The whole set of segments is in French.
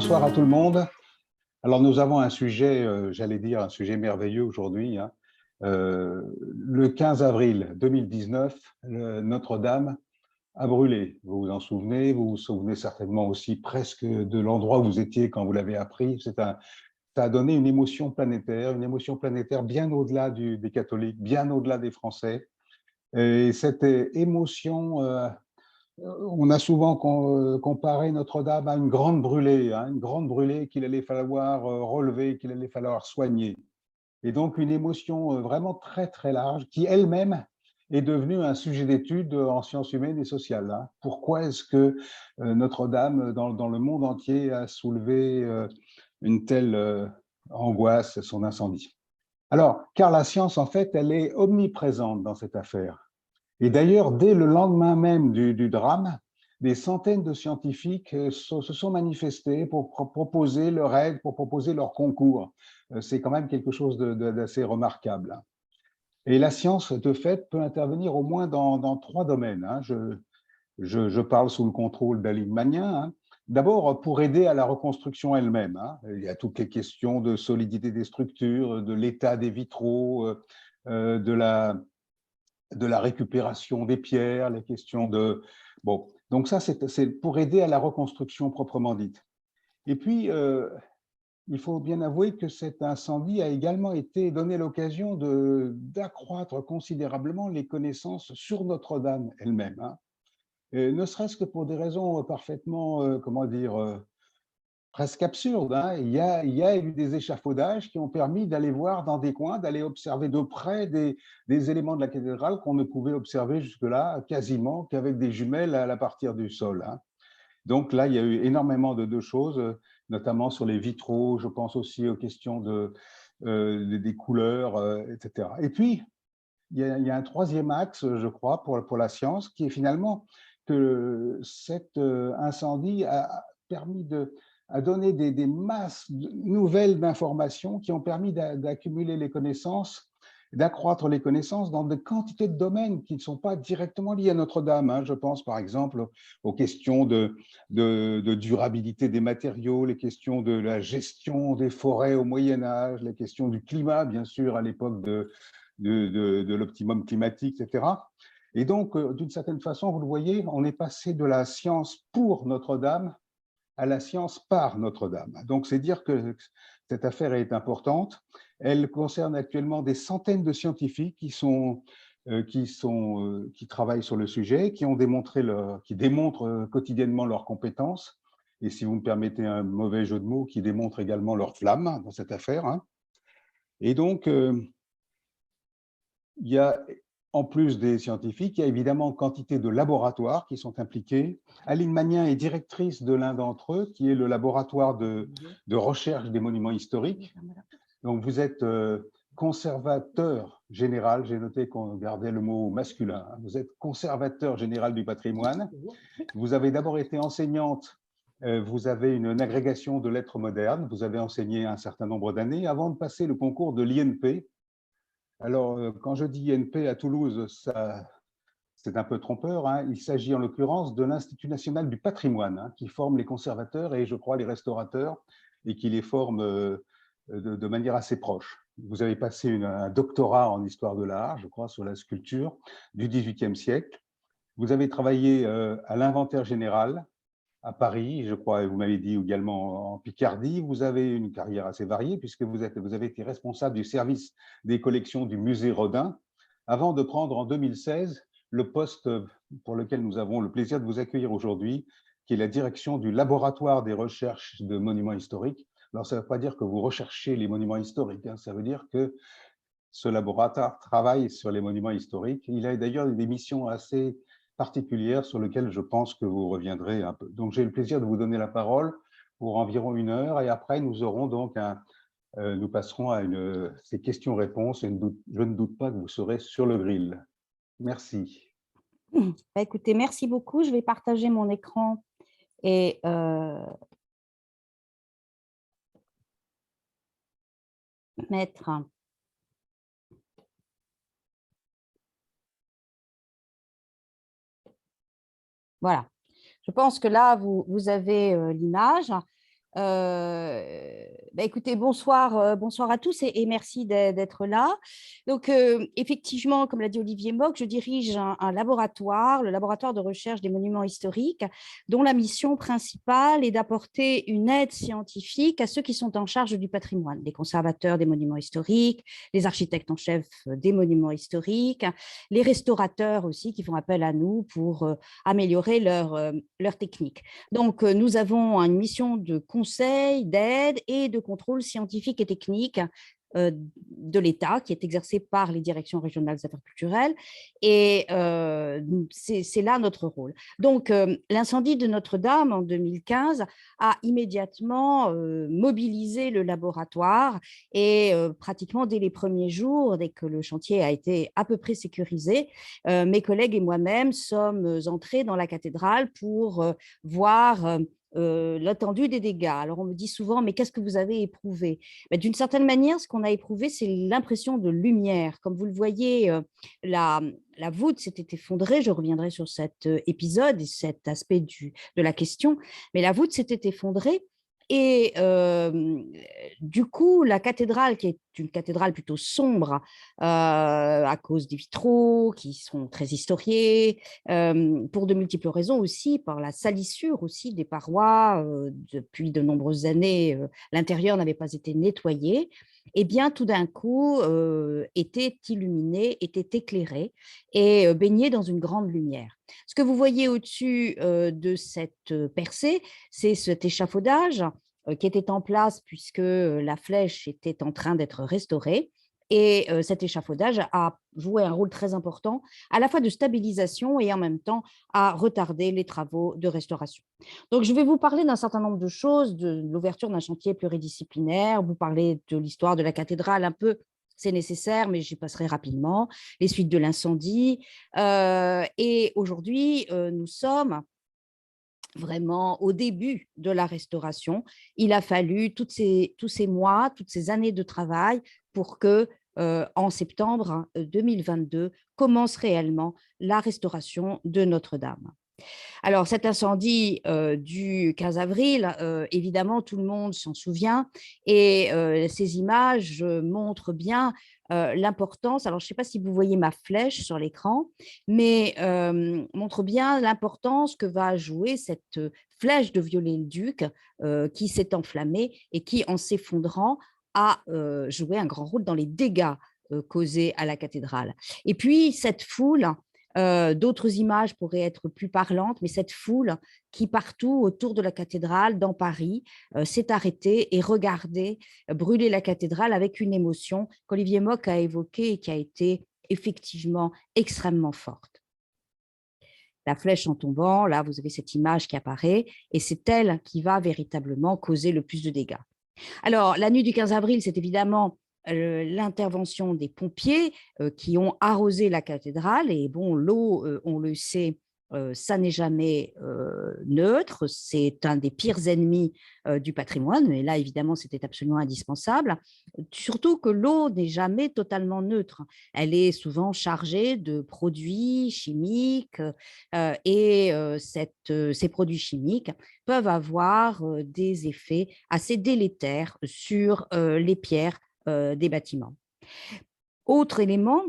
bonsoir à tout le monde. Alors, nous avons un sujet, j'allais dire, un sujet merveilleux aujourd'hui. Le 15 avril 2019, Notre-Dame a brûlé. Vous vous en souvenez, vous vous souvenez certainement aussi presque de l'endroit où vous étiez quand vous l'avez appris. Ça a donné une émotion planétaire bien au-delà des catholiques, bien au-delà des Français. Et cette émotion, on a souvent comparé Notre-Dame à une grande brûlée qu'il allait falloir relever, qu'il allait falloir soigner. Et donc une émotion vraiment très très large qui elle-même est devenue un sujet d'étude en sciences humaines et sociales. Pourquoi est-ce que Notre-Dame, dans le monde entier, a soulevé une telle angoisse, son incendie? Alors, car la science, en fait, elle est omniprésente dans cette affaire. Et d'ailleurs, dès le lendemain même du drame, des centaines de scientifiques se sont manifestés pour proposer leur aide, pour proposer leur concours. C'est quand même quelque chose d'assez remarquable. Et la science, de fait, peut intervenir au moins dans trois domaines. Je parle sous le contrôle d'Aline Magnin. D'abord, pour aider à la reconstruction elle-même. Il y a toutes les questions de solidité des structures, de l'état des vitraux, de la récupération des pierres, les questions de... Bon, donc ça, c'est pour aider à la reconstruction proprement dite. Et puis, il faut bien avouer que cet incendie a également donné l'occasion d'accroître considérablement les connaissances sur Notre-Dame elle-même. Ne serait-ce que pour des raisons parfaitement, comment dire, presque absurde. Il y a eu des échafaudages qui ont permis d'aller voir dans des coins, d'aller observer de près des éléments de la cathédrale qu'on ne pouvait observer jusque-là quasiment qu'avec des jumelles à partir du sol. Donc là, il y a eu énormément de choses, notamment sur les vitraux, je pense aussi aux questions des couleurs, etc. Et puis, il y a un troisième axe, je crois, pour la science, qui est finalement que cet incendie a permis a donné des masses nouvelles d'informations qui ont permis d'accumuler les connaissances, d'accroître les connaissances dans de quantités de domaines qui ne sont pas directement liés à Notre-Dame. Je pense par exemple aux questions de durabilité des matériaux, les questions de la gestion des forêts au Moyen-Âge, les questions du climat, bien sûr, à l'époque de l'optimum climatique, etc. Et donc, d'une certaine façon, vous le voyez, on est passé de la science pour Notre-Dame à la science par Notre-Dame. Donc, c'est dire que cette affaire est importante. Elle concerne actuellement des centaines de scientifiques qui travaillent sur le sujet, qui démontrent quotidiennement leurs compétences, et si vous me permettez un mauvais jeu de mots, qui démontrent également leur flamme dans cette affaire. Et donc, il y a, en plus des scientifiques, il y a évidemment quantité de laboratoires qui sont impliqués. Aline Magnin est directrice de l'un d'entre eux, qui est le laboratoire de recherche des monuments historiques. Donc, vous êtes conservateur général, j'ai noté qu'on gardait le mot masculin, vous êtes conservateur général du patrimoine. Vous avez d'abord été enseignante, vous avez une agrégation de lettres modernes, vous avez enseigné un certain nombre d'années avant de passer le concours de l'INP. Alors, quand je dis INP à Toulouse, c'est un peu trompeur. Il s'agit en l'occurrence de l'Institut national du patrimoine, qui forme les conservateurs et, je crois, les restaurateurs, et qui les forme de manière assez proche. Vous avez passé un doctorat en histoire de l'art, je crois, sur la sculpture du XVIIIe siècle. Vous avez travaillé à l'Inventaire général, à Paris, je crois, et vous m'avez dit également en Picardie. Vous avez une carrière assez variée puisque vous avez été responsable du service des collections du musée Rodin avant de prendre en 2016 le poste pour lequel nous avons le plaisir de vous accueillir aujourd'hui, qui est la direction du laboratoire des recherches de monuments historiques. Alors, ça ne veut pas dire que vous recherchez les monuments historiques, ça veut dire que ce laboratoire travaille sur les monuments historiques. Il a d'ailleurs des missions assez particulière sur lequel je pense que vous reviendrez un peu. Donc, j'ai le plaisir de vous donner la parole pour environ 1 heure et après, nous aurons donc nous passerons à ces questions-réponses et je ne doute pas que vous serez sur le grill. Merci. Écoutez, merci beaucoup. Je vais partager mon écran et mettre... Voilà. Je pense que là, vous avez l'image. Écoutez, bonsoir, bonsoir à tous et merci d'être là. Donc, effectivement, comme l'a dit Olivier Mock, je dirige un laboratoire, le laboratoire de recherche des monuments historiques, dont la mission principale est d'apporter une aide scientifique à ceux qui sont en charge du patrimoine, les conservateurs des monuments historiques, les architectes en chef des monuments historiques, les restaurateurs aussi qui font appel à nous pour améliorer leur technique. Donc, nous avons une mission de conseil, d'aide et de contrôle scientifique et technique de l'État qui est exercée par les directions régionales des affaires culturelles et c'est là notre rôle. Donc, l'incendie de Notre-Dame en 2015 a immédiatement mobilisé le laboratoire et pratiquement dès les premiers jours, dès que le chantier a été à peu près sécurisé, mes collègues et moi-même sommes entrés dans la cathédrale pour voir l'étendue des dégâts. Alors, on me dit souvent, mais qu'est-ce que vous avez éprouvé? D'une certaine manière, ce qu'on a éprouvé, c'est l'impression de lumière. Comme vous le voyez, la voûte s'était effondrée. Je reviendrai sur cet épisode et cet aspect de la question. Mais la voûte s'était effondrée. Et du coup, la cathédrale, qui est une cathédrale plutôt sombre à cause des vitraux qui sont très historiés, pour de multiples raisons aussi, par la salissure aussi des parois. Depuis de nombreuses années, l'intérieur n'avait pas été nettoyé. Et bien, tout d'un coup, était illuminé, était éclairé et baigné dans une grande lumière. Ce que vous voyez au-dessus de cette percée, c'est cet échafaudage qui était en place puisque la flèche était en train d'être restaurée. Et cet échafaudage a joué un rôle très important, à la fois de stabilisation et en même temps à retarder les travaux de restauration. Donc, je vais vous parler d'un certain nombre de choses, de l'ouverture d'un chantier pluridisciplinaire, vous parler de l'histoire de la cathédrale un peu, c'est nécessaire, mais j'y passerai rapidement, les suites de l'incendie. Et aujourd'hui, nous sommes vraiment au début de la restauration. Il a fallu tous ces mois, toutes ces années de travail pour que, en septembre 2022, commence réellement la restauration de Notre-Dame. Alors, cet incendie du 15 avril, évidemment, tout le monde s'en souvient et ces images montrent bien l'importance. Alors, je ne sais pas si vous voyez ma flèche sur l'écran, mais montre bien l'importance que va jouer cette flèche de Viollet-le-Duc qui s'est enflammée et qui, en s'effondrant, a joué un grand rôle dans les dégâts causés à la cathédrale. Et puis, cette foule, d'autres images pourraient être plus parlantes, mais cette foule qui partout autour de la cathédrale, dans Paris, s'est arrêtée et regardait brûler la cathédrale avec une émotion qu'Olivier Mock a évoquée et qui a été effectivement extrêmement forte. La flèche en tombant, là, vous avez cette image qui apparaît, et c'est elle qui va véritablement causer le plus de dégâts. Alors, la nuit du 15 avril, c'est évidemment l'intervention des pompiers qui ont arrosé la cathédrale. Et bon, l'eau, on le sait, ça n'est jamais neutre. C'est un des pires ennemis du patrimoine. Et là, évidemment, c'était absolument indispensable. Surtout que l'eau n'est jamais totalement neutre. Elle est souvent chargée de produits chimiques et ces produits chimiques peuvent avoir des effets assez délétères sur les pierres des bâtiments. Autre élément,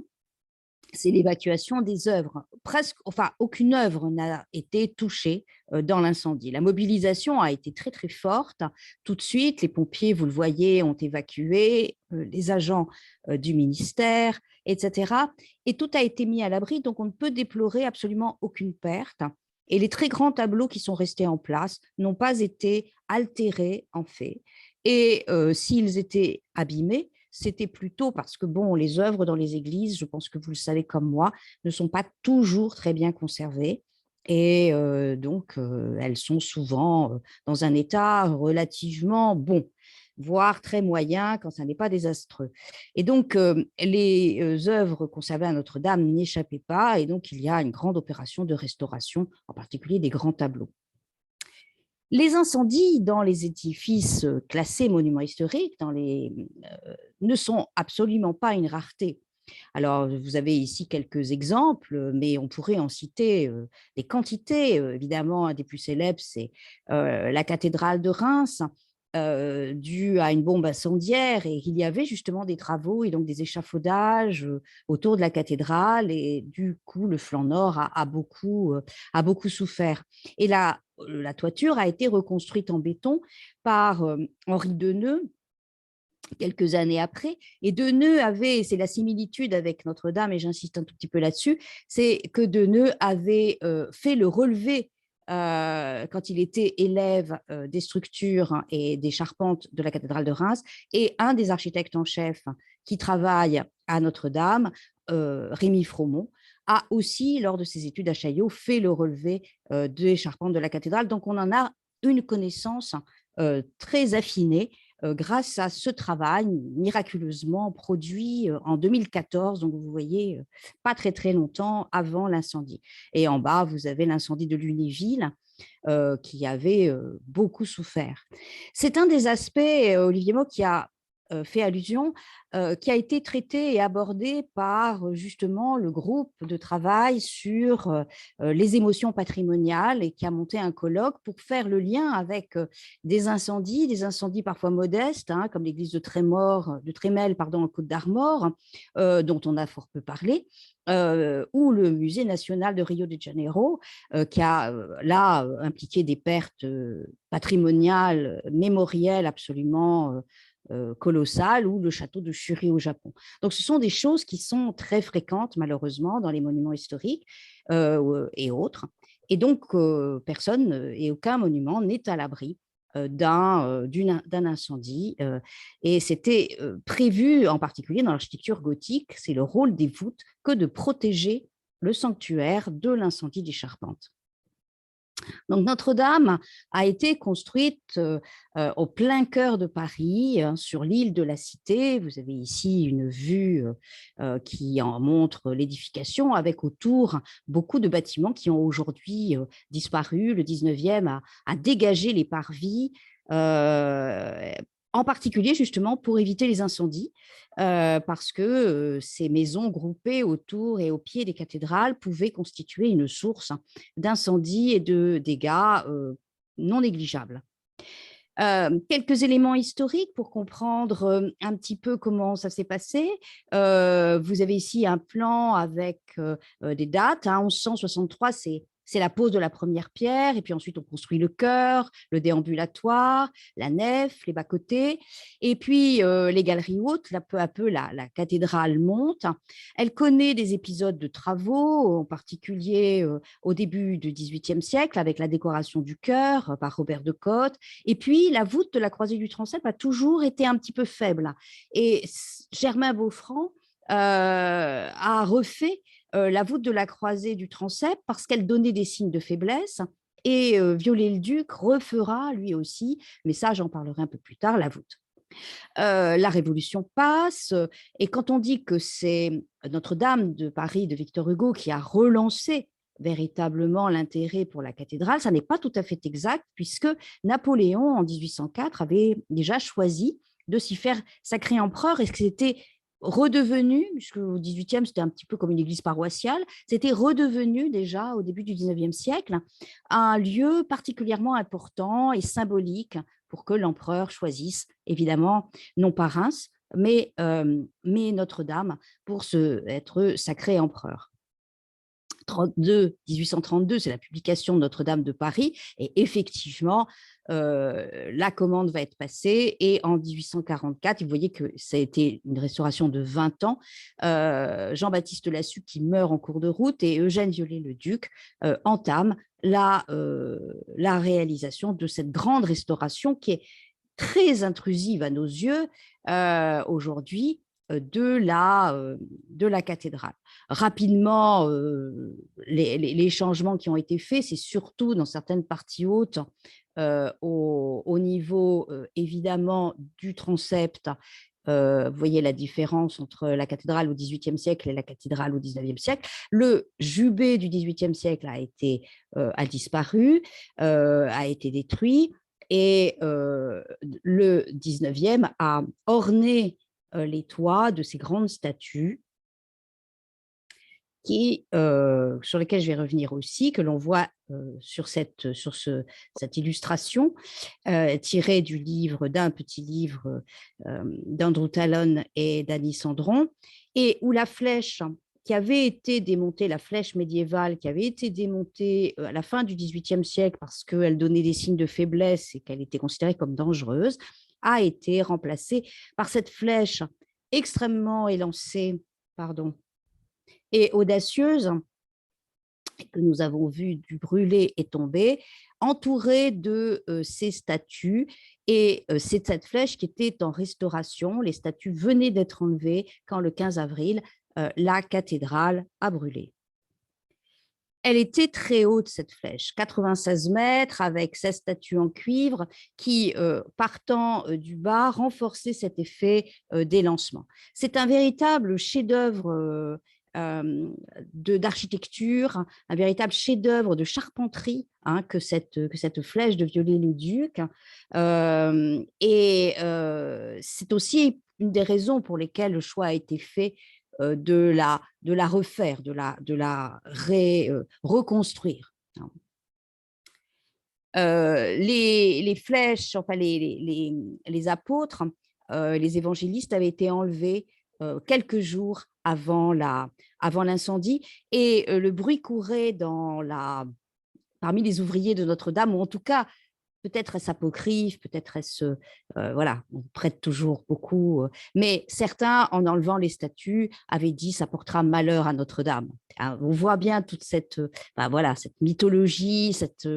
c'est l'évacuation des œuvres. Presque, enfin, aucune œuvre n'a été touchée dans l'incendie. La mobilisation a été très, très forte. Tout de suite, les pompiers, vous le voyez, ont évacué, les agents du ministère, etc. Et tout a été mis à l'abri, donc on ne peut déplorer absolument aucune perte. Et les très grands tableaux qui sont restés en place n'ont pas été altérés, en fait. Et s'ils étaient abîmés, c'était plutôt parce que, bon, les œuvres dans les églises, je pense que vous le savez comme moi, ne sont pas toujours très bien conservées. Et donc, elles sont souvent dans un état relativement bon, voire très moyen quand ça n'est pas désastreux. Et donc, les œuvres conservées à Notre-Dame n'échappaient pas. Et donc, il y a une grande opération de restauration, en particulier des grands tableaux. Les incendies dans les édifices classés monuments historiques ne sont absolument pas une rareté. Alors, vous avez ici quelques exemples, mais on pourrait en citer des quantités. Évidemment, un des plus célèbres, c'est la cathédrale de Reims, dû à une bombe incendiaire, et il y avait justement des travaux et donc des échafaudages autour de la cathédrale, et du coup le flanc nord a beaucoup souffert. Et la toiture a été reconstruite en béton par Henri Deneux quelques années après. Et Deneux avait, c'est la similitude avec Notre-Dame, et j'insiste un tout petit peu là-dessus, c'est que Deneux avait fait le relevé quand il était élève des structures et des charpentes de la cathédrale de Reims, et un des architectes en chef qui travaille à Notre-Dame, Rémy Fromont, a aussi, lors de ses études à Chaillot, fait le relevé des charpentes de la cathédrale. Donc on en a une connaissance très affinée grâce à ce travail miraculeusement produit en 2014, donc vous voyez, pas très très longtemps avant l'incendie. Et en bas, vous avez l'incendie de Lunéville, qui avait beaucoup souffert. C'est un des aspects, Olivier Mock, qui a fait allusion, qui a été traité et abordé par justement le groupe de travail sur les émotions patrimoniales, et qui a monté un colloque pour faire le lien avec des incendies parfois modestes, hein, comme l'église de Trémel, pardon, en Côte d'Armor, dont on a fort peu parlé, ou le musée national de Rio de Janeiro, qui a là impliqué des pertes patrimoniales, mémorielles absolument colossales, ou le château de Shuri au Japon. Donc, ce sont des choses qui sont très fréquentes, malheureusement, dans les monuments historiques et autres. Et donc, personne et aucun monument n'est à l'abri d'un incendie. Et c'était prévu, en particulier dans l'architecture gothique, c'est le rôle des voûtes que de protéger le sanctuaire de l'incendie des charpentes. Donc Notre-Dame a été construite au plein cœur de Paris, hein, sur l'île de la Cité. Vous avez ici une vue qui en montre l'édification, avec autour beaucoup de bâtiments qui ont aujourd'hui disparu. Le 19e a dégagé les parvis, en particulier justement pour éviter les incendies, parce que ces maisons groupées autour et au pied des cathédrales pouvaient constituer une source d'incendies et de dégâts non négligeables. Quelques éléments historiques pour comprendre un petit peu comment ça s'est passé. Vous avez ici un plan avec des dates. 1163, c'est la pose de la première pierre, et puis ensuite on construit le chœur, le déambulatoire, la nef, les bas-côtés, et puis les galeries hautes. Là, peu à peu, la cathédrale monte. Elle connaît des épisodes de travaux, en particulier au début du XVIIIe siècle, avec la décoration du chœur par Robert de Cotte. Et puis, la voûte de la croisée du transept a toujours été un petit peu faible. Et Germain Beaufranc a refait la voûte de la croisée du transept parce qu'elle donnait des signes de faiblesse. Et Viollet-le-Duc refera lui aussi, mais ça, j'en parlerai un peu plus tard, la voûte. La Révolution passe, et quand on dit que c'est Notre-Dame de Paris de Victor Hugo qui a relancé véritablement l'intérêt pour la cathédrale, ça n'est pas tout à fait exact, puisque Napoléon, en 1804, avait déjà choisi de s'y faire sacré empereur, et que c'était redevenu, puisque au XVIIIe, c'était un petit peu comme une église paroissiale, c'était redevenu déjà au début du XIXe siècle un lieu particulièrement important et symbolique pour que l'empereur choisisse, évidemment, non pas Reims, mais Notre-Dame pour être sacré empereur. 1832, c'est la publication de Notre-Dame de Paris, et effectivement, la commande va être passée, et en 1844, vous voyez que ça a été une restauration de 20 ans, Jean-Baptiste Lassus, qui meurt en cours de route, et Eugène Viollet-le-Duc entame la réalisation de cette grande restauration qui est très intrusive à nos yeux aujourd'hui, de la cathédrale. Rapidement, les changements qui ont été faits, c'est surtout dans certaines parties hautes, au niveau évidemment du transept. Vous voyez la différence entre la cathédrale au XVIIIe siècle et la cathédrale au XIXe siècle. Le jubé du XVIIIe siècle a disparu, a été détruit, et le XIXe a orné les toits de ces grandes statues sur lesquels je vais revenir aussi, que l'on voit sur cette illustration, tirée du livre, d'un petit livre d'Andrew Tallon et d'Annie Sandron, et où la flèche qui avait été démontée, la flèche médiévale qui avait été démontée à la fin du XVIIIe siècle parce qu'elle donnait des signes de faiblesse et qu'elle était considérée comme dangereuse, a été remplacée par cette flèche extrêmement élancée, et audacieuse, que nous avons vu du brûler et tomber, entourée de ces statues. Et c'est cette flèche qui était en restauration. Les statues venaient d'être enlevées quand, le 15 avril, la cathédrale a brûlé. Elle était très haute, cette flèche, 96 mètres, avec 16 statues en cuivre qui, partant du bas, renforçaient cet effet d'élancement. C'est un véritable chef-d'œuvre d'architecture, un véritable chef-d'œuvre de charpenterie, hein, que cette flèche de Viollet-le-Duc. C'est aussi une des raisons pour lesquelles le choix a été fait de la refaire, de la reconstruire. Les flèches, enfin les apôtres, les évangélistes avaient été enlevés quelques jours avant l'incendie, et le bruit courait parmi les ouvriers de Notre-Dame, ou en tout cas, peut-être est-ce apocryphe, peut-être est-ce, voilà, on prête toujours beaucoup, mais certains, en enlevant les statues, avaient dit ça portera malheur à Notre-Dame. On voit bien toute cette, voilà, cette mythologie, cette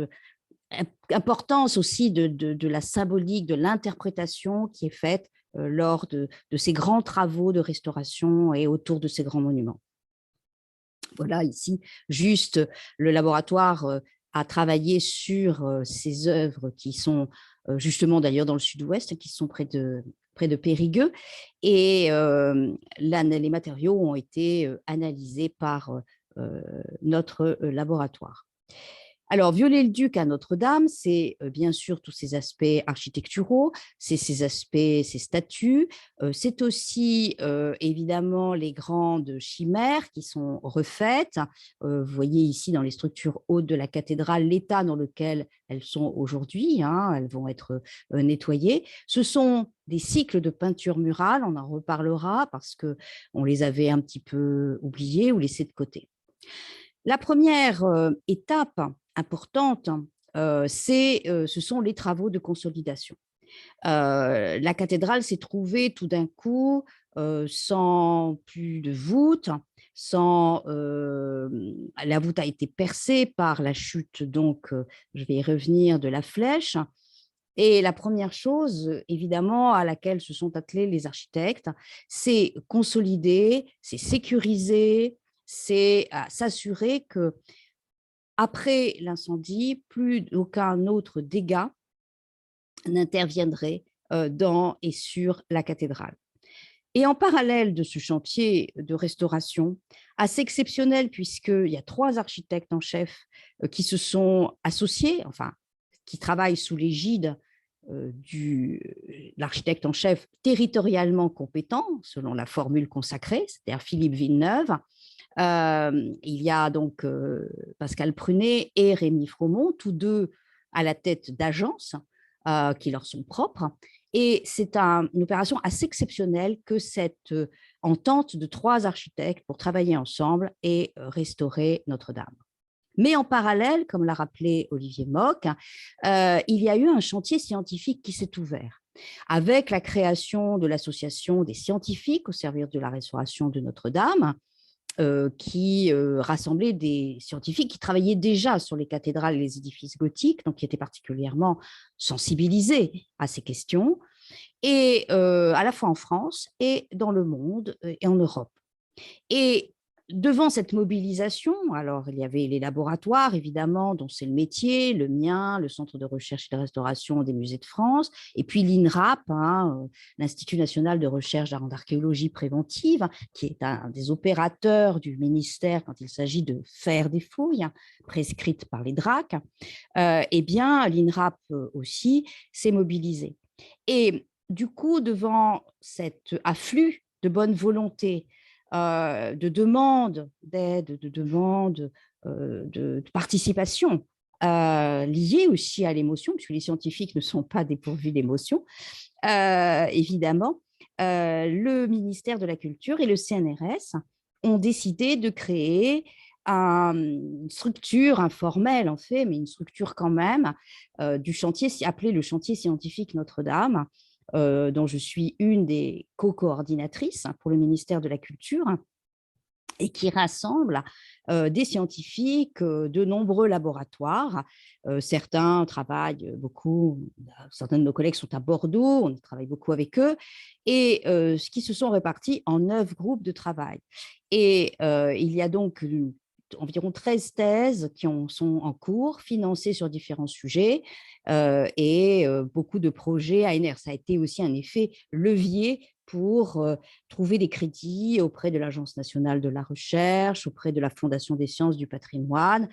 importance aussi de la symbolique, de l'interprétation qui est faite lors de ces grands travaux de restauration et autour de ces grands monuments. Voilà, ici, juste le laboratoire a travaillé sur ces œuvres qui sont justement d'ailleurs dans le sud-ouest, qui sont près de Périgueux, et les matériaux ont été analysés par notre laboratoire. Alors, Viollet-le-Duc à Notre-Dame, c'est bien sûr tous ces aspects architecturaux, c'est ces aspects, ces statues, c'est aussi évidemment les grandes chimères qui sont refaites. Vous voyez ici dans les structures hautes de la cathédrale l'état dans lequel elles sont aujourd'hui, hein, elles vont être nettoyées. Ce sont des cycles de peinture murale, on en reparlera parce qu'on les avait un petit peu oubliés ou laissés de côté. La première étape importante, ce sont les travaux de consolidation. La cathédrale s'est trouvée tout d'un coup sans plus de voûte, la voûte a été percée par la chute, donc je vais y revenir, de la flèche. Et la première chose, évidemment, à laquelle se sont attelés les architectes, c'est consolider, c'est sécuriser, c'est s'assurer que après l'incendie, plus aucun autre dégât n'interviendrait dans et sur la cathédrale. Et en parallèle de ce chantier de restauration, assez exceptionnel puisqu'il y a 3 architectes en chef qui se sont associés, enfin, qui travaillent sous l'égide de l'architecte en chef territorialement compétent, selon la formule consacrée, c'est-à-dire Philippe Villeneuve. Il y a donc Pascal Prunet et Rémi Fromont, tous deux à la tête d'agences qui leur sont propres. Et c'est une opération assez exceptionnelle que cette entente de 3 architectes pour travailler ensemble et restaurer Notre-Dame. Mais en parallèle, comme l'a rappelé Olivier Mock, il y a eu un chantier scientifique qui s'est ouvert, avec la création de l'association des scientifiques au service de la restauration de Notre-Dame, qui rassemblait des scientifiques qui travaillaient déjà sur les cathédrales et les édifices gothiques, donc qui étaient particulièrement sensibilisés à ces questions, et à la fois en France et dans le monde et en Europe. Et devant cette mobilisation, alors il y avait les laboratoires, évidemment, dont c'est le métier, le mien, le Centre de recherche et de restauration des musées de France, et puis l'INRAP, hein, l'Institut national de recherche d'archéologie préventive, qui est un des opérateurs du ministère quand il s'agit de faire des fouilles prescrites par les DRAC. Eh bien, l'INRAP aussi s'est mobilisé. Et du coup, devant cet afflux de bonne volonté, de demande d'aide, de demande de participation liée aussi à l'émotion, puisque les scientifiques ne sont pas dépourvus d'émotion, évidemment, le ministère de la Culture et le CNRS ont décidé de créer une structure informelle, en fait, mais une structure quand même, du chantier appelé le chantier scientifique Notre-Dame, dont je suis une des co-coordinatrices pour le ministère de la Culture, et qui rassemble des scientifiques de nombreux laboratoires. Certains travaillent beaucoup, certains de nos collègues sont à Bordeaux, on travaille beaucoup avec eux, et qui se sont répartis en 9 groupes de travail. Et il y a donc environ 13 thèses qui sont en cours, financées sur différents sujets, et beaucoup de projets ANR. Ça a été aussi un effet levier pour trouver des crédits auprès de l'Agence nationale de la recherche, auprès de la Fondation des sciences du patrimoine.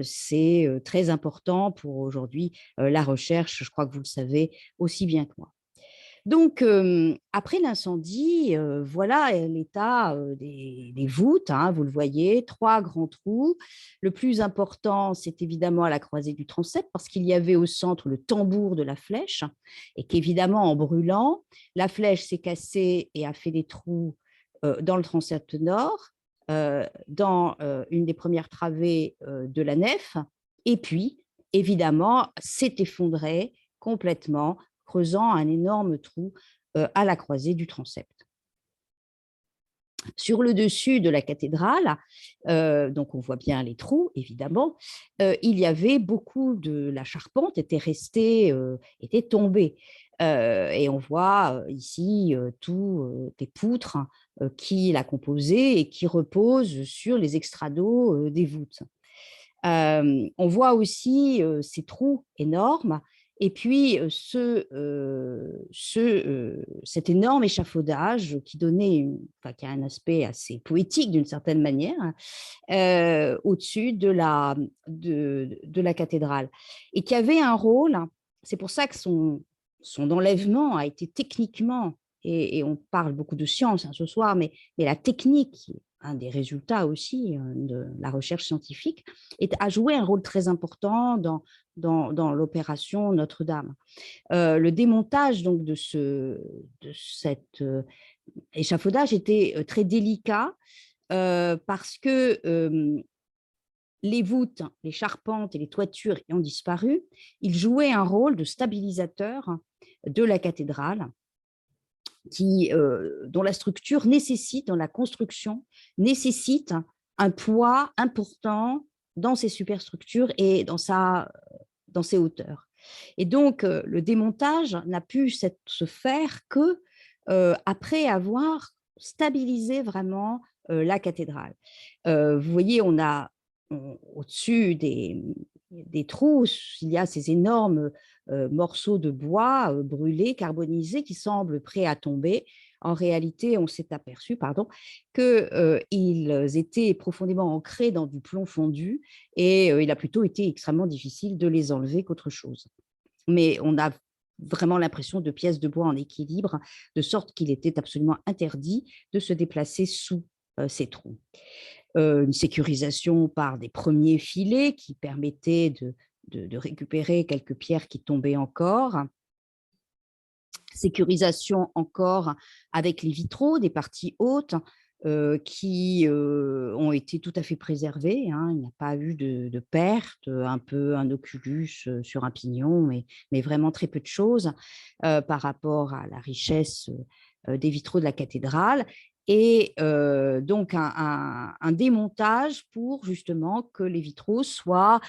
C'est très important pour aujourd'hui la recherche, je crois que vous le savez aussi bien que moi. Donc, après l'incendie, voilà l'état des voûtes, hein, vous le voyez, 3 grands trous. Le plus important, c'est évidemment à la croisée du transept, parce qu'il y avait au centre le tambour de la flèche, et qu'évidemment, en brûlant, la flèche s'est cassée et a fait des trous dans le transept nord, dans une des premières travées de la nef, et puis, évidemment, s'est effondrée complètement, creusant un énorme trou à la croisée du transept. Sur le dessus de la cathédrale, donc on voit bien les trous, évidemment, il y avait beaucoup de la charpente était tombée. Et on voit ici tous des poutres qui la composaient et qui reposent sur les extrados des voûtes. On voit aussi ces trous énormes et puis cet énorme échafaudage qui qui a un aspect assez poétique d'une certaine manière, au-dessus de la cathédrale, et qui avait un rôle. C'est pour ça que son enlèvement a été techniquement, et on parle beaucoup de science ce soir, mais la technique, un des résultats aussi de la recherche scientifique, a joué un rôle très important dans l'opération Notre-Dame. Le démontage donc de cet échafaudage était très délicat parce que les voûtes, les charpentes et les toitures ayant disparu, ils jouaient un rôle de stabilisateur de la cathédrale, dont la structure nécessite, dans la construction, nécessite un poids important dans ses superstructures et dans ses hauteurs. Et donc, le démontage n'a pu se faire que après avoir stabilisé vraiment la cathédrale. Vous voyez, au-dessus des trous, il y a ces énormes morceaux de bois brûlés, carbonisés, qui semblent prêts à tomber. En réalité, on s'est aperçu qu'ils étaient profondément ancrés dans du plomb fondu, et il a plutôt été extrêmement difficile de les enlever qu'autre chose. Mais on a vraiment l'impression de pièces de bois en équilibre, de sorte qu'il était absolument interdit de se déplacer sous ces trous. Une sécurisation par des premiers filets qui permettaient de récupérer quelques pierres qui tombaient encore. Sécurisation encore avec les vitraux des parties hautes qui ont été tout à fait préservés, hein. Il n'y a pas eu de perte, un peu un oculus sur un pignon, mais vraiment très peu de choses par rapport à la richesse des vitraux de la cathédrale. Et donc un démontage pour justement que les vitraux soient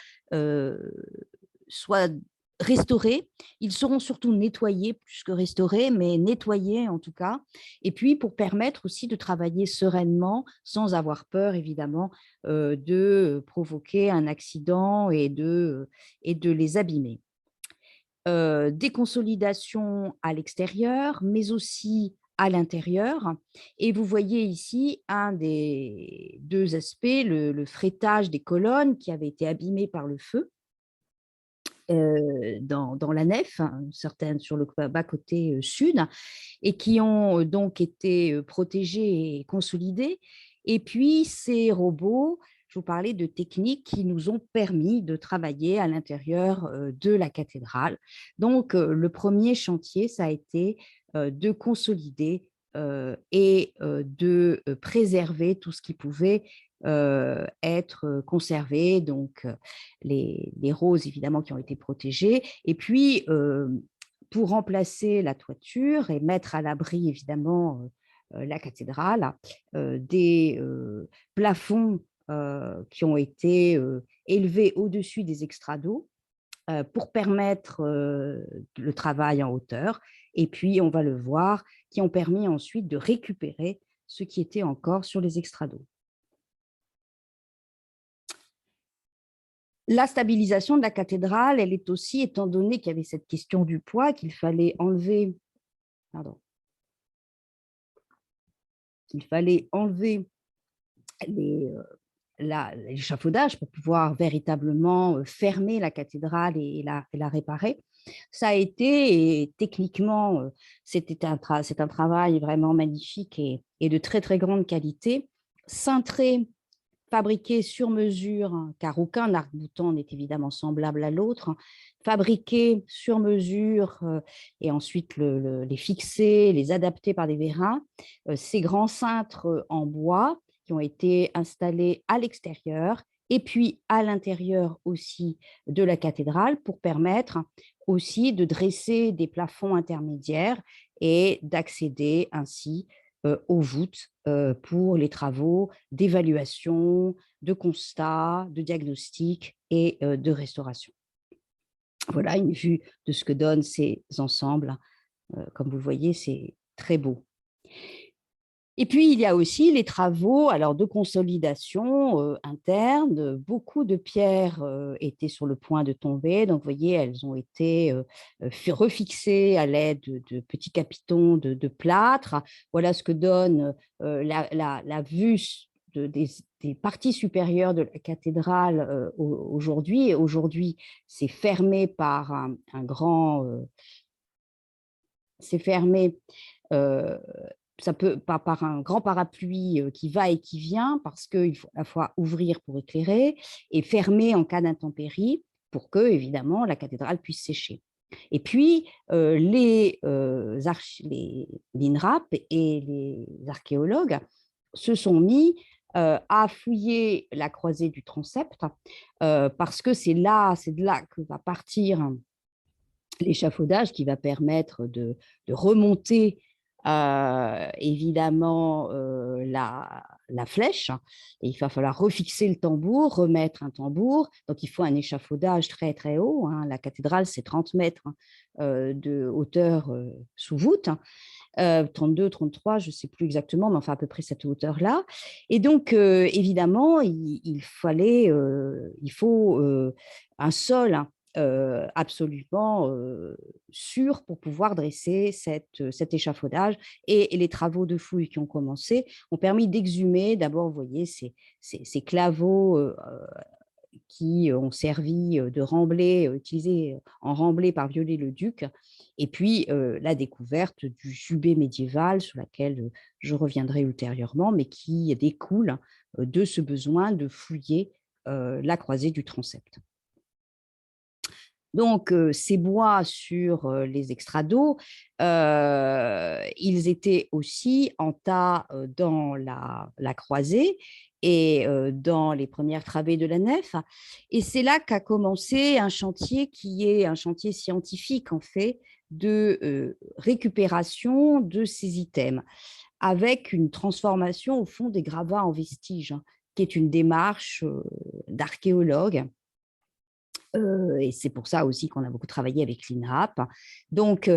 restaurés. Ils seront surtout nettoyés plus que restaurés, mais nettoyés en tout cas. Et puis pour permettre aussi de travailler sereinement, sans avoir peur évidemment de provoquer un accident et de les abîmer. Des consolidations à l'extérieur, mais aussi à l'intérieur. Et vous voyez ici un des 2 aspects, le freitage des colonnes qui avait été abîmé par le feu. dans la nef, hein, certaines sur le bas-côté sud, et qui ont donc été protégés et consolidés. Et puis, ces robots, je vous parlais de techniques qui nous ont permis de travailler à l'intérieur de la cathédrale. Donc, le premier chantier, ça a été de consolider et de préserver tout ce qui pouvait être conservé, donc les roses évidemment qui ont été protégées, et puis pour remplacer la toiture et mettre à l'abri évidemment la cathédrale, des plafonds qui ont été élevés au-dessus des extrados pour permettre le travail en hauteur, et puis on va le voir, qui ont permis ensuite de récupérer ce qui était encore sur les extrados. La stabilisation de la cathédrale, elle est aussi, étant donné qu'il y avait cette question du poids, qu'il fallait enlever, l'échafaudage pour pouvoir véritablement fermer la cathédrale et la réparer. Ça a été, et techniquement, c'est un travail vraiment magnifique et de très, très grande qualité, cintré, fabriqué sur mesure, car aucun arc-boutant n'est évidemment semblable à l'autre, fabriqué sur mesure et ensuite les fixer, les adapter par des vérins. Ces grands cintres en bois qui ont été installés à l'extérieur et puis à l'intérieur aussi de la cathédrale pour permettre aussi de dresser des plafonds intermédiaires et d'accéder ainsi aux voûtes pour les travaux d'évaluation, de constat, de diagnostic et de restauration. Voilà une vue de ce que donnent ces ensembles. Comme vous le voyez, c'est très beau. Et puis, il y a aussi les travaux de consolidation interne. Beaucoup de pierres étaient sur le point de tomber. Donc, vous voyez, elles ont été refixées à l'aide de petits capitons de plâtre. Voilà ce que donne la vue des parties supérieures de la cathédrale aujourd'hui. Et aujourd'hui, c'est fermé par un grand... c'est fermé ça peut par un grand parapluie qui va et qui vient, parce qu'il faut à la fois ouvrir pour éclairer et fermer en cas d'intempérie pour que, évidemment, la cathédrale puisse sécher. Et puis, l'INRAP et les archéologues se sont mis à fouiller la croisée du transept parce que c'est de là que va partir l'échafaudage qui va permettre de remonter évidemment la flèche. Et il va falloir refixer le tambour, remettre un tambour. Donc, il faut un échafaudage très, très haut. Hein. La cathédrale, c'est 30 mètres de hauteur sous voûte. 32, 33, je ne sais plus exactement, mais enfin à peu près cette hauteur-là. Et donc, évidemment, il faut un sol absolument sûr pour pouvoir dresser cet échafaudage. Et les travaux de fouille qui ont commencé ont permis d'exhumer, d'abord, vous voyez, ces claveaux qui ont servi de remblai, utilisés en remblai par Viollet-le-Duc, et puis la découverte du jubé médiéval sur laquelle je reviendrai ultérieurement, mais qui découle de ce besoin de fouiller la croisée du transept. Donc, ces bois sur les extrados, ils étaient aussi en tas dans la croisée et dans les premières travées de la nef. Et c'est là qu'a commencé un chantier qui est un chantier scientifique, en fait, de récupération de ces items, avec une transformation, au fond, des gravats en vestiges, hein, qui est une démarche d'archéologue. Et c'est pour ça aussi qu'on a beaucoup travaillé avec l'INRAP. Donc,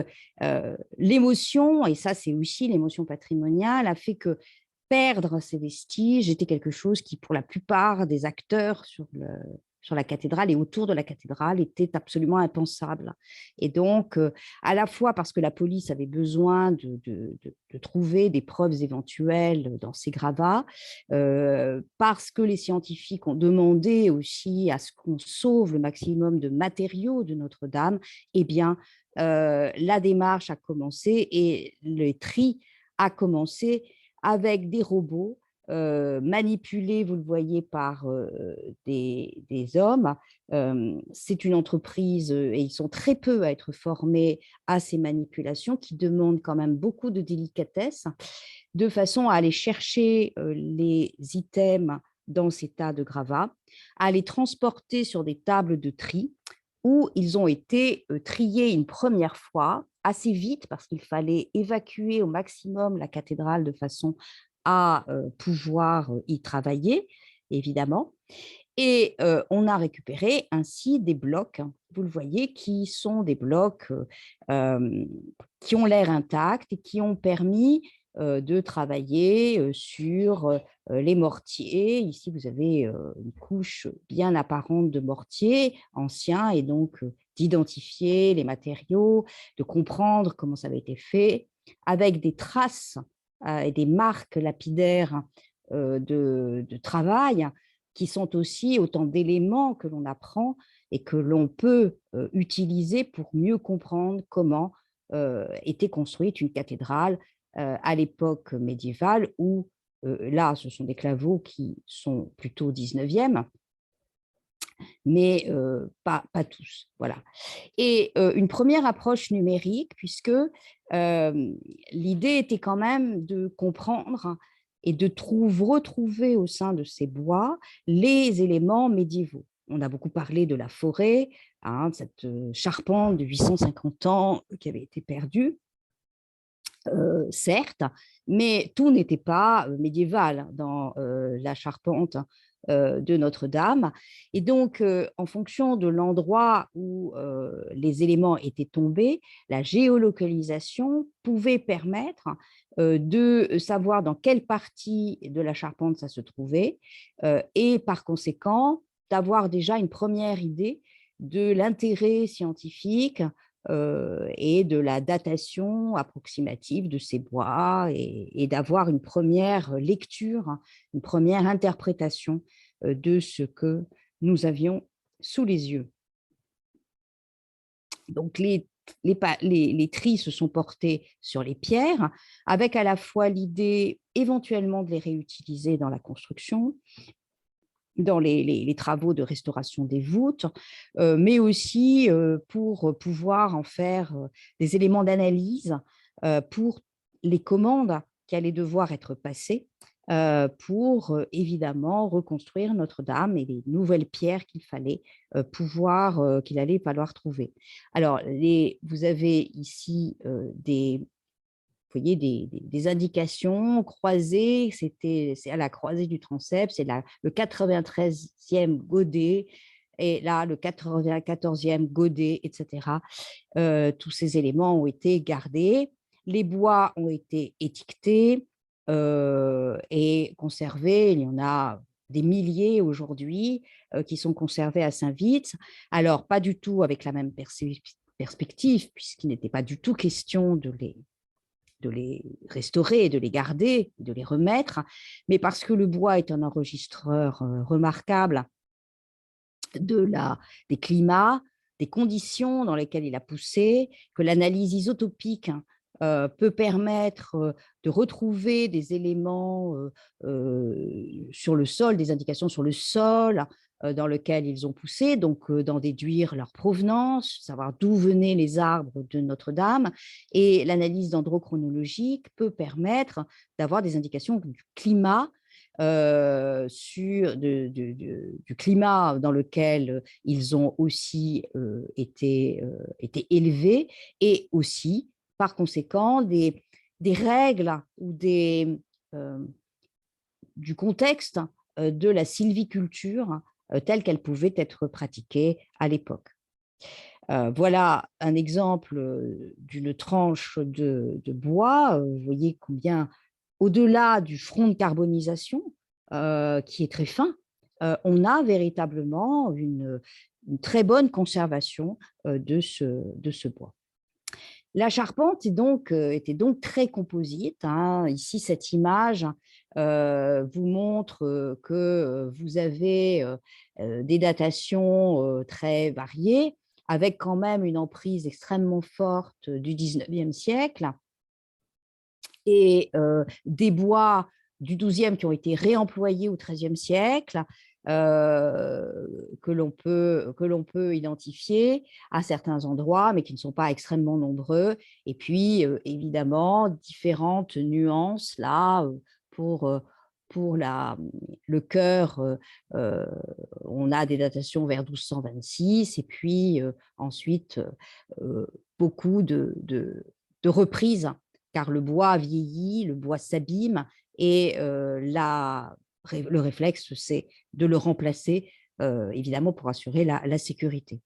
l'émotion, et ça c'est aussi l'émotion patrimoniale, a fait que perdre ces vestiges était quelque chose qui, pour la plupart des acteurs sur sur la cathédrale et autour de la cathédrale était absolument impensable. Et donc, à la fois parce que la police avait besoin de trouver des preuves éventuelles dans ces gravats, parce que les scientifiques ont demandé aussi à ce qu'on sauve le maximum de matériaux de Notre-Dame, eh bien, la démarche a commencé et le tri a commencé avec des robots manipulés, vous le voyez, par des hommes. C'est une entreprise et ils sont très peu à être formés à ces manipulations qui demandent quand même beaucoup de délicatesse, de façon à aller chercher les items dans ces tas de gravats, à les transporter sur des tables de tri où ils ont été triés une première fois assez vite parce qu'il fallait évacuer au maximum la cathédrale de façon à pouvoir y travailler, évidemment. Et on a récupéré ainsi des blocs, vous le voyez, qui sont des blocs qui ont l'air intacts et qui ont permis de travailler sur les mortiers. Ici, vous avez une couche bien apparente de mortier ancien et donc d'identifier les matériaux, de comprendre comment ça avait été fait, avec des traces et des marques lapidaires de travail qui sont aussi autant d'éléments que l'on apprend et que l'on peut utiliser pour mieux comprendre comment était construite une cathédrale à l'époque médiévale, où là, ce sont des claveaux qui sont plutôt au 19e, mais pas tous. Voilà. Et une première approche numérique, puisque l'idée était quand même de comprendre et de retrouver au sein de ces bois les éléments médiévaux. On a beaucoup parlé de la forêt, hein, de cette charpente de 850 ans qui avait été perdue, certes, mais tout n'était pas médiéval dans la charpente de Notre-Dame. Et donc, en fonction de l'endroit où les éléments étaient tombés, la géolocalisation pouvait permettre de savoir dans quelle partie de la charpente ça se trouvait et par conséquent d'avoir déjà une première idée de l'intérêt scientifique et de la datation approximative de ces bois et d'avoir une première lecture, une première interprétation de ce que nous avions sous les yeux. Donc, les tris se sont portés sur les pierres, avec à la fois l'idée éventuellement de les réutiliser dans la construction, dans les travaux de restauration des voûtes, mais aussi pour pouvoir en faire des éléments d'analyse pour les commandes qui allaient devoir être passées pour évidemment reconstruire Notre-Dame et les nouvelles pierres qu'il allait falloir trouver. Alors, vous avez ici vous voyez, des indications croisées, c'est à la croisée du transept, c'est le 93e godet, et là, le 94e godet, etc. Tous ces éléments ont été gardés. Les bois ont été étiquetés et conservés. Il y en a des milliers aujourd'hui qui sont conservés à Saint-Vith. Alors, pas du tout avec la même perspective, puisqu'il n'était pas du tout question de les restaurer, de les garder, de les remettre, mais parce que le bois est un enregistreur remarquable des climats, des conditions dans lesquelles il a poussé, que l'analyse isotopique peut permettre de retrouver des éléments sur le sol, des indications sur le sol dans lequel ils ont poussé, donc d'en déduire leur provenance, savoir d'où venaient les arbres de Notre-Dame. Et l'analyse dendrochronologique peut permettre d'avoir des indications du climat du climat dans lequel ils ont aussi été élevés et aussi, par conséquent, des règles ou du contexte de la sylviculture telle qu'elle pouvait être pratiquée à l'époque. Voilà un exemple d'une tranche de bois. Vous voyez combien, au-delà du front de carbonisation, qui est très fin, on a véritablement une très bonne conservation de ce bois. La charpente était donc très composite, hein. Ici, cette image vous montre que vous avez des datations très variées, avec quand même une emprise extrêmement forte du 19e siècle et des bois du 12e qui ont été réemployés au 13e siècle, que l'on peut identifier à certains endroits, mais qui ne sont pas extrêmement nombreux. Et puis, évidemment, différentes nuances là pour le chœur. On a des datations vers 1226 et puis ensuite beaucoup de reprises, car le bois vieillit, le bois s'abîme et le réflexe, c'est de le remplacer, évidemment, pour assurer la sécurité.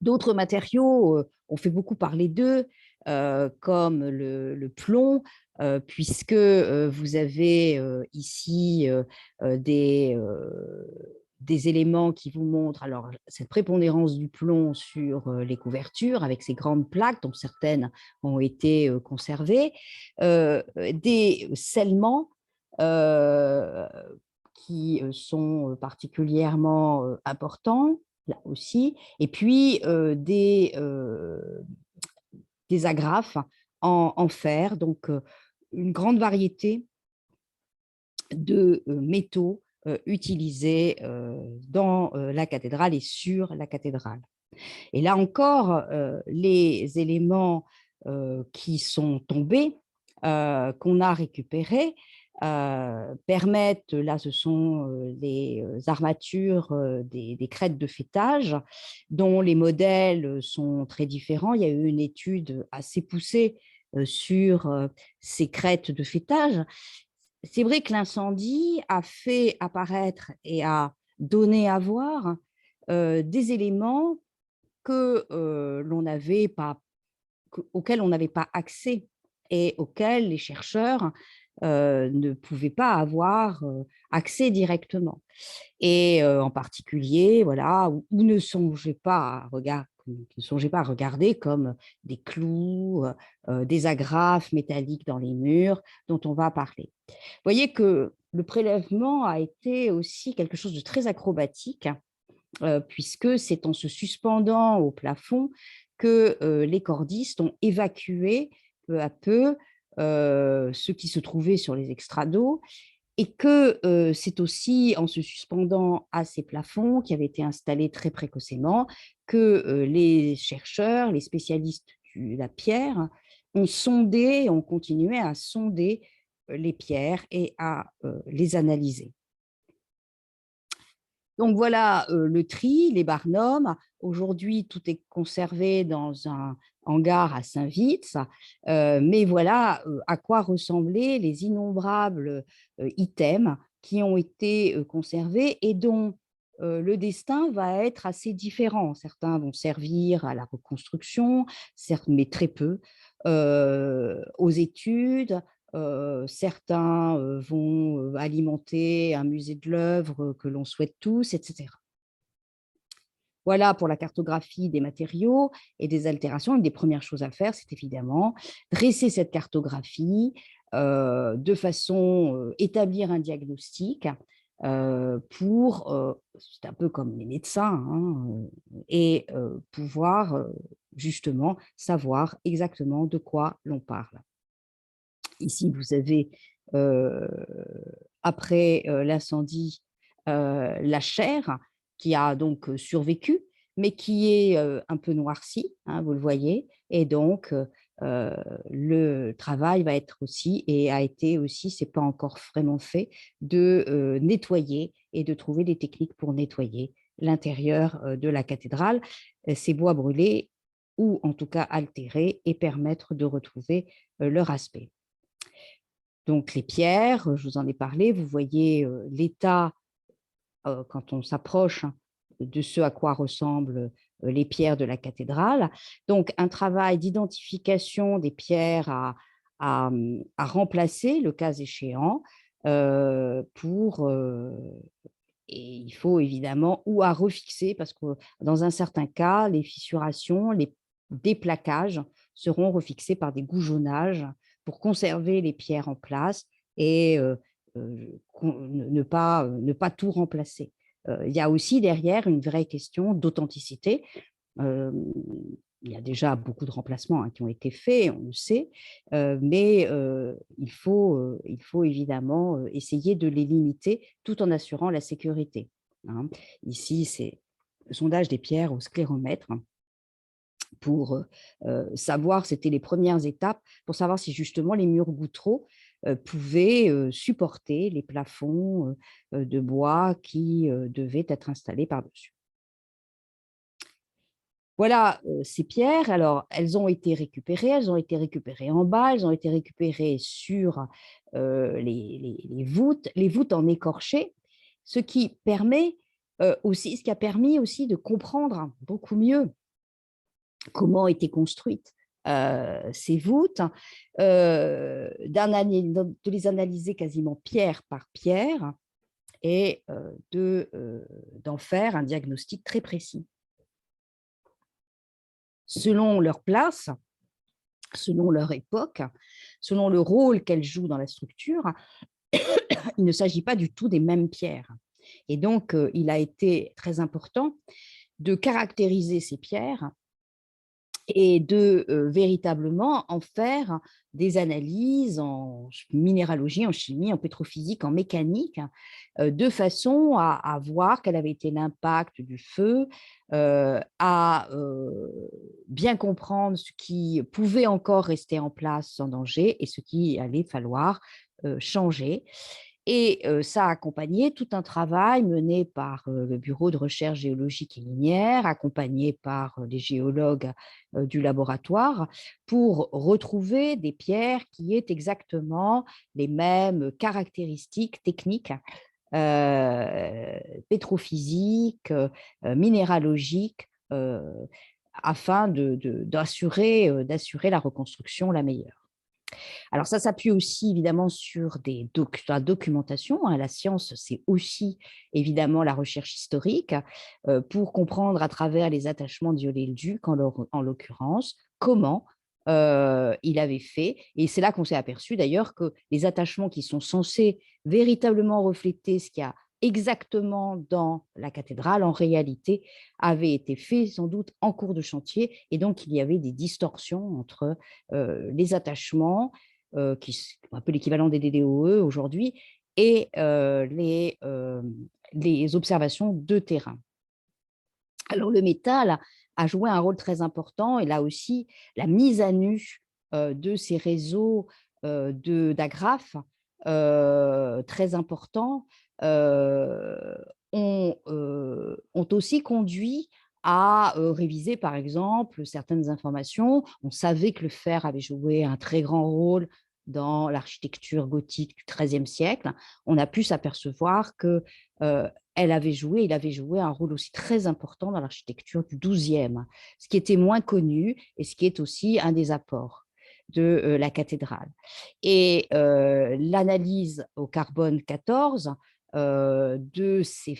D'autres matériaux, on fait beaucoup parler d'eux, comme le plomb, puisque vous avez ici des éléments qui vous montrent alors cette prépondérance du plomb sur les couvertures, avec ces grandes plaques, dont certaines ont été conservées, des scellements qui sont particulièrement importants, là aussi, et puis des agrafes en fer, donc une grande variété de métaux utilisés dans la cathédrale et sur la cathédrale. Et là encore, les éléments qui sont tombés, qu'on a récupérés, permettent, là ce sont les armatures des crêtes de faîtage, dont les modèles sont très différents. Il y a eu une étude assez poussée sur ces crêtes de faîtage. C'est vrai que l'incendie a fait apparaître et a donné à voir des éléments auxquels on n'avait pas accès et auxquels les chercheurs ne pouvaient pas avoir accès directement. Et en particulier, voilà, où ne songez pas à regarder comme des clous, des agrafes métalliques dans les murs dont on va parler. Vous voyez que le prélèvement a été aussi quelque chose de très acrobatique, puisque c'est en se suspendant au plafond que les cordistes ont évacué peu à peu ceux qui se trouvaient sur les extrados, et que c'est aussi en se suspendant à ces plafonds qui avaient été installés très précocement que les chercheurs, les spécialistes de la pierre ont continué à sonder les pierres et à les analyser. Donc voilà le tri, les barnums. Aujourd'hui, tout est conservé dans un hangar à Saint-Vith, mais voilà à quoi ressemblaient les innombrables items qui ont été conservés et dont le destin va être assez différent. Certains vont servir à la reconstruction, certes, mais très peu, aux études. Certains vont alimenter un musée de l'œuvre que l'on souhaite tous, etc. Voilà pour la cartographie des matériaux et des altérations. Une des premières choses à faire, c'est évidemment dresser cette cartographie de façon établir un diagnostic c'est un peu comme les médecins, hein, et pouvoir justement savoir exactement de quoi l'on parle. Ici, vous avez, après l'incendie, la chaire qui a donc survécu, mais qui est un peu noircie, hein, vous le voyez. Et donc, le travail va être aussi, et a été aussi, c'est pas encore vraiment fait, de nettoyer et de trouver des techniques pour nettoyer l'intérieur de la cathédrale, ces bois brûlés ou en tout cas altérés, et permettre de retrouver leur aspect. Donc les pierres, je vous en ai parlé, vous voyez l'état quand on s'approche de ce à quoi ressemblent les pierres de la cathédrale. Donc un travail d'identification des pierres à remplacer, le cas échéant, Et il faut évidemment ou à refixer, parce que dans un certain cas, les fissurations, les déplaquages seront refixés par des goujonnages pour conserver les pierres en place et ne pas tout remplacer. Il y a aussi derrière une vraie question d'authenticité. Euh, il y a déjà beaucoup de remplacements qui ont été faits, on le sait, mais il faut évidemment essayer de les limiter tout en assurant la sécurité. Hein. Ici, c'est le sondage des pierres au scléromètre pour savoir, c'était les premières étapes, pour savoir si justement les murs gouttereaux pouvaient supporter les plafonds de bois qui devaient être installés par-dessus. Voilà ces pierres. Alors, elles ont été récupérées en bas, elles ont été récupérées sur les voûtes en écorché, ce qui a permis aussi de comprendre beaucoup mieux comment étaient construites ces voûtes, de les analyser quasiment pierre par pierre et d'en faire un diagnostic très précis. Selon leur place, selon leur époque, selon le rôle qu'elles jouent dans la structure, il ne s'agit pas du tout des mêmes pierres. Et donc, il a été très important de caractériser ces pierres et de véritablement en faire des analyses en minéralogie, en chimie, en pétrophysique, en mécanique, de façon à voir quel avait été l'impact du feu, à bien comprendre ce qui pouvait encore rester en place sans danger et ce qu'il allait falloir changer. Et ça a accompagné tout un travail mené par le Bureau de recherche géologique et minière, accompagné par les géologues du laboratoire, pour retrouver des pierres qui aient exactement les mêmes caractéristiques techniques, pétrophysiques, minéralogiques, afin d'assurer la reconstruction la meilleure. Alors, ça s'appuie aussi évidemment sur la documentation. La science, c'est aussi évidemment la recherche historique pour comprendre à travers les attachements de Viollet-le-Duc, en l'occurrence, comment il avait fait. Et c'est là qu'on s'est aperçu d'ailleurs que les attachements qui sont censés véritablement refléter ce qu'il y a exactement dans la cathédrale, en réalité, avaient été faits sans doute en cours de chantier. Et donc, il y avait des distorsions entre les attachements, qui sont un peu l'équivalent des DDOE aujourd'hui, et les observations de terrain. Alors, le métal a joué un rôle très important, et là aussi, la mise à nu de ces réseaux d'agrafes très importants ont aussi conduit à réviser, par exemple, certaines informations. On savait que le fer avait joué un très grand rôle dans l'architecture gothique du XIIIe siècle. On a pu s'apercevoir que il avait joué un rôle aussi très important dans l'architecture du XIIe, ce qui était moins connu et ce qui est aussi un des apports de la cathédrale. Et l'analyse au carbone 14 de ces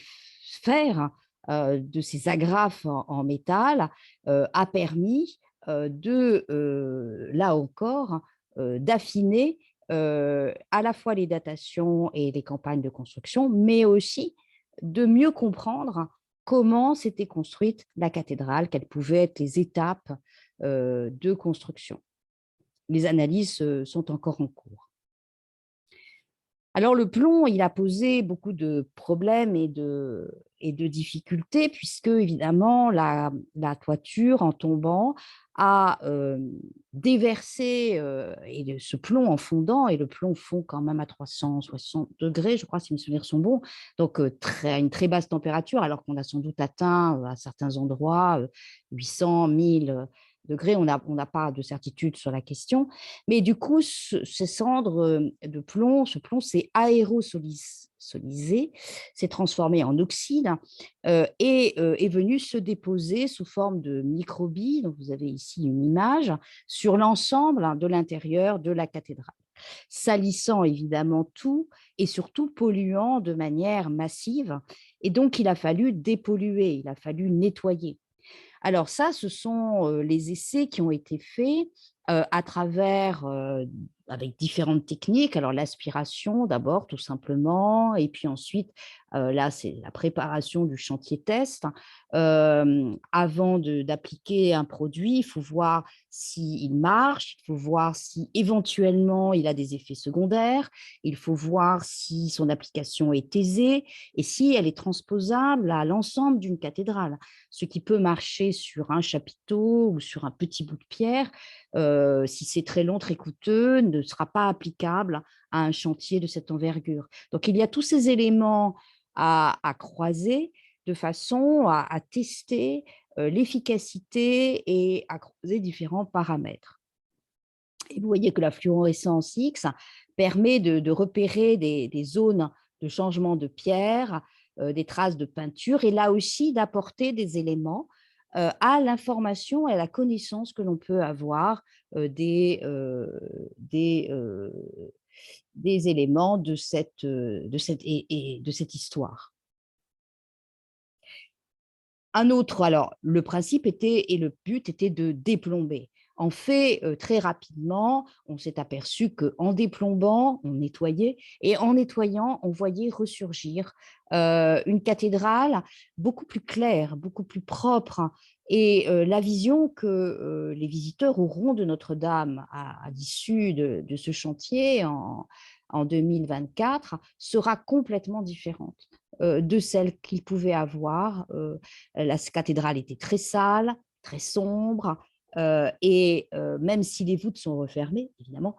fers, de ces agrafes en métal, a permis là encore, d'affiner à la fois les datations et les campagnes de construction, mais aussi de mieux comprendre comment s'était construite la cathédrale, quelles pouvaient être les étapes de construction. Les analyses sont encore en cours. Alors, le plomb, il a posé beaucoup de problèmes et de difficultés, puisque, évidemment, la toiture, en tombant, a déversé ce plomb en fondant, et le plomb fond quand même à 360 degrés, je crois, si mes souvenirs sont bons, donc à une très basse température, alors qu'on a sans doute atteint à certains endroits 800, 1000 degrés, on n'a pas de certitude sur la question. Mais du coup, ces cendres de plomb, ce plomb s'est aérosolisé, s'est transformé en oxyde et est venu se déposer sous forme de microbilles. Donc, vous avez ici une image sur l'ensemble de l'intérieur de la cathédrale. salissant évidemment tout et surtout polluant de manière massive. Et donc, il a fallu dépolluer, il a fallu nettoyer. Alors ça, ce sont les essais qui ont été faits à travers, avec différentes techniques. Alors l'aspiration d'abord, tout simplement, et puis ensuite, là, c'est la préparation du chantier test. Avant d'appliquer un produit, il faut voir s'il marche, il faut voir si éventuellement il a des effets secondaires, il faut voir si son application est aisée et si elle est transposable à l'ensemble d'une cathédrale. Ce qui peut marcher sur un chapiteau ou sur un petit bout de pierre, si c'est très long, très coûteux, ne sera pas applicable à un chantier de cette envergure. Donc, il y a tous ces éléments à croiser de façon à tester l'efficacité et à croiser différents paramètres. Et vous voyez que la fluorescence X permet de repérer des zones de changement de pierre, des traces de peinture, et là aussi d'apporter des éléments à l'information et à la connaissance que l'on peut avoir des, des éléments de cette histoire. Un autre, alors le principe était et le but était de déplomber. En fait, très rapidement, on s'est aperçu qu'en déplombant, on nettoyait et en nettoyant, on voyait ressurgir une cathédrale beaucoup plus claire, beaucoup plus propre et la vision que, les visiteurs auront de Notre-Dame à l'issue de ce chantier en 2024 sera complètement différente de celle qu'ils pouvaient avoir. La cathédrale était très sale, très sombre, et même si les voûtes sont refermées, évidemment,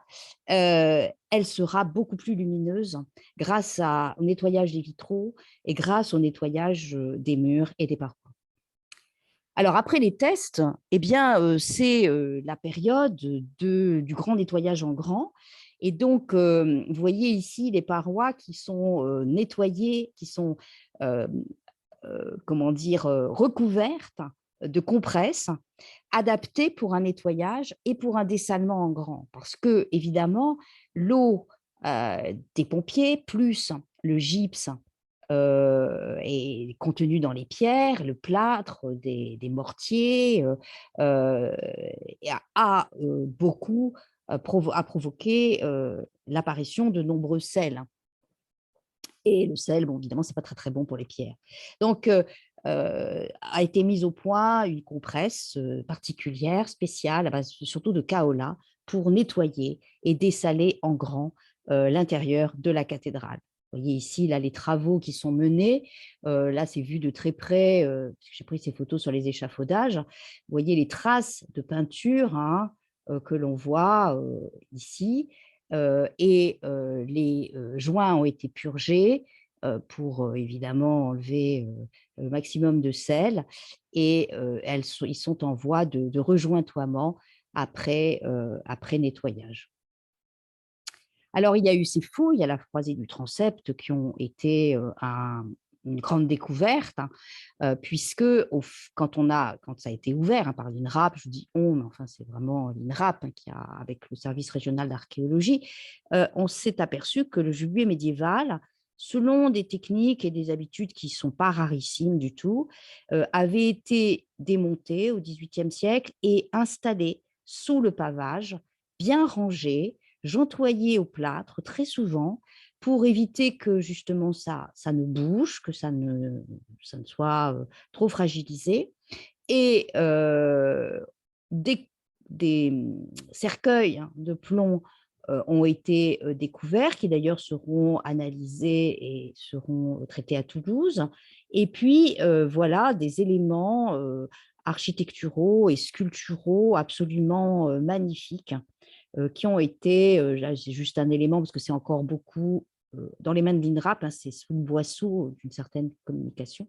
elle sera beaucoup plus lumineuse grâce au nettoyage des vitraux et grâce au nettoyage des murs et des parois. Alors après les tests, eh bien, c'est la période du grand nettoyage en grand. Et donc, vous voyez ici les parois qui sont nettoyées, qui sont comment dire, recouvertes de compresses adaptées pour un nettoyage et pour un dessalement en grand. Parce que, évidemment, l'eau des pompiers plus le gypse est contenu dans les pierres, le plâtre des mortiers beaucoup a provoqué l'apparition de nombreux sels. Et le sel, bon, évidemment, ce n'est pas très, très bon pour les pierres. Donc, a été mise au point une compresse particulière, spéciale, à base surtout de kaolin, pour nettoyer et dessaler en grand l'intérieur de la cathédrale. Vous voyez ici là, les travaux qui sont menés. Là, c'est vu de très près, j'ai pris ces photos sur les échafaudages. Vous voyez les traces de peinture hein, que l'on voit ici. Les joints ont été purgés pour évidemment enlever le maximum de sel et ils sont en voie de rejointoiement après nettoyage. Alors, il y a eu ces fouilles à la croisée du transept qui ont été une grande découverte, puisque quand ça a été ouvert par l'INRAP, je dis on, mais enfin c'est vraiment l'INRAP qui a, avec le service régional d'archéologie, on s'est aperçu que le gibier médiéval, selon des techniques et des habitudes qui ne sont pas rarissimes du tout, avait été démonté au XVIIIe siècle et installé sous le pavage, bien rangé, j'entoyais au plâtre très souvent pour éviter que justement ça ne bouge, que ça ne soit trop fragilisé. Et des cercueils de plomb ont été découverts, qui d'ailleurs seront analysés et seront traités à Toulouse. Et puis, voilà, des éléments architecturaux et sculpturaux absolument magnifiques qui ont été, là c'est juste un élément parce que c'est encore beaucoup dans les mains de l'INRAP, hein, c'est sous le boisseau d'une certaine communication.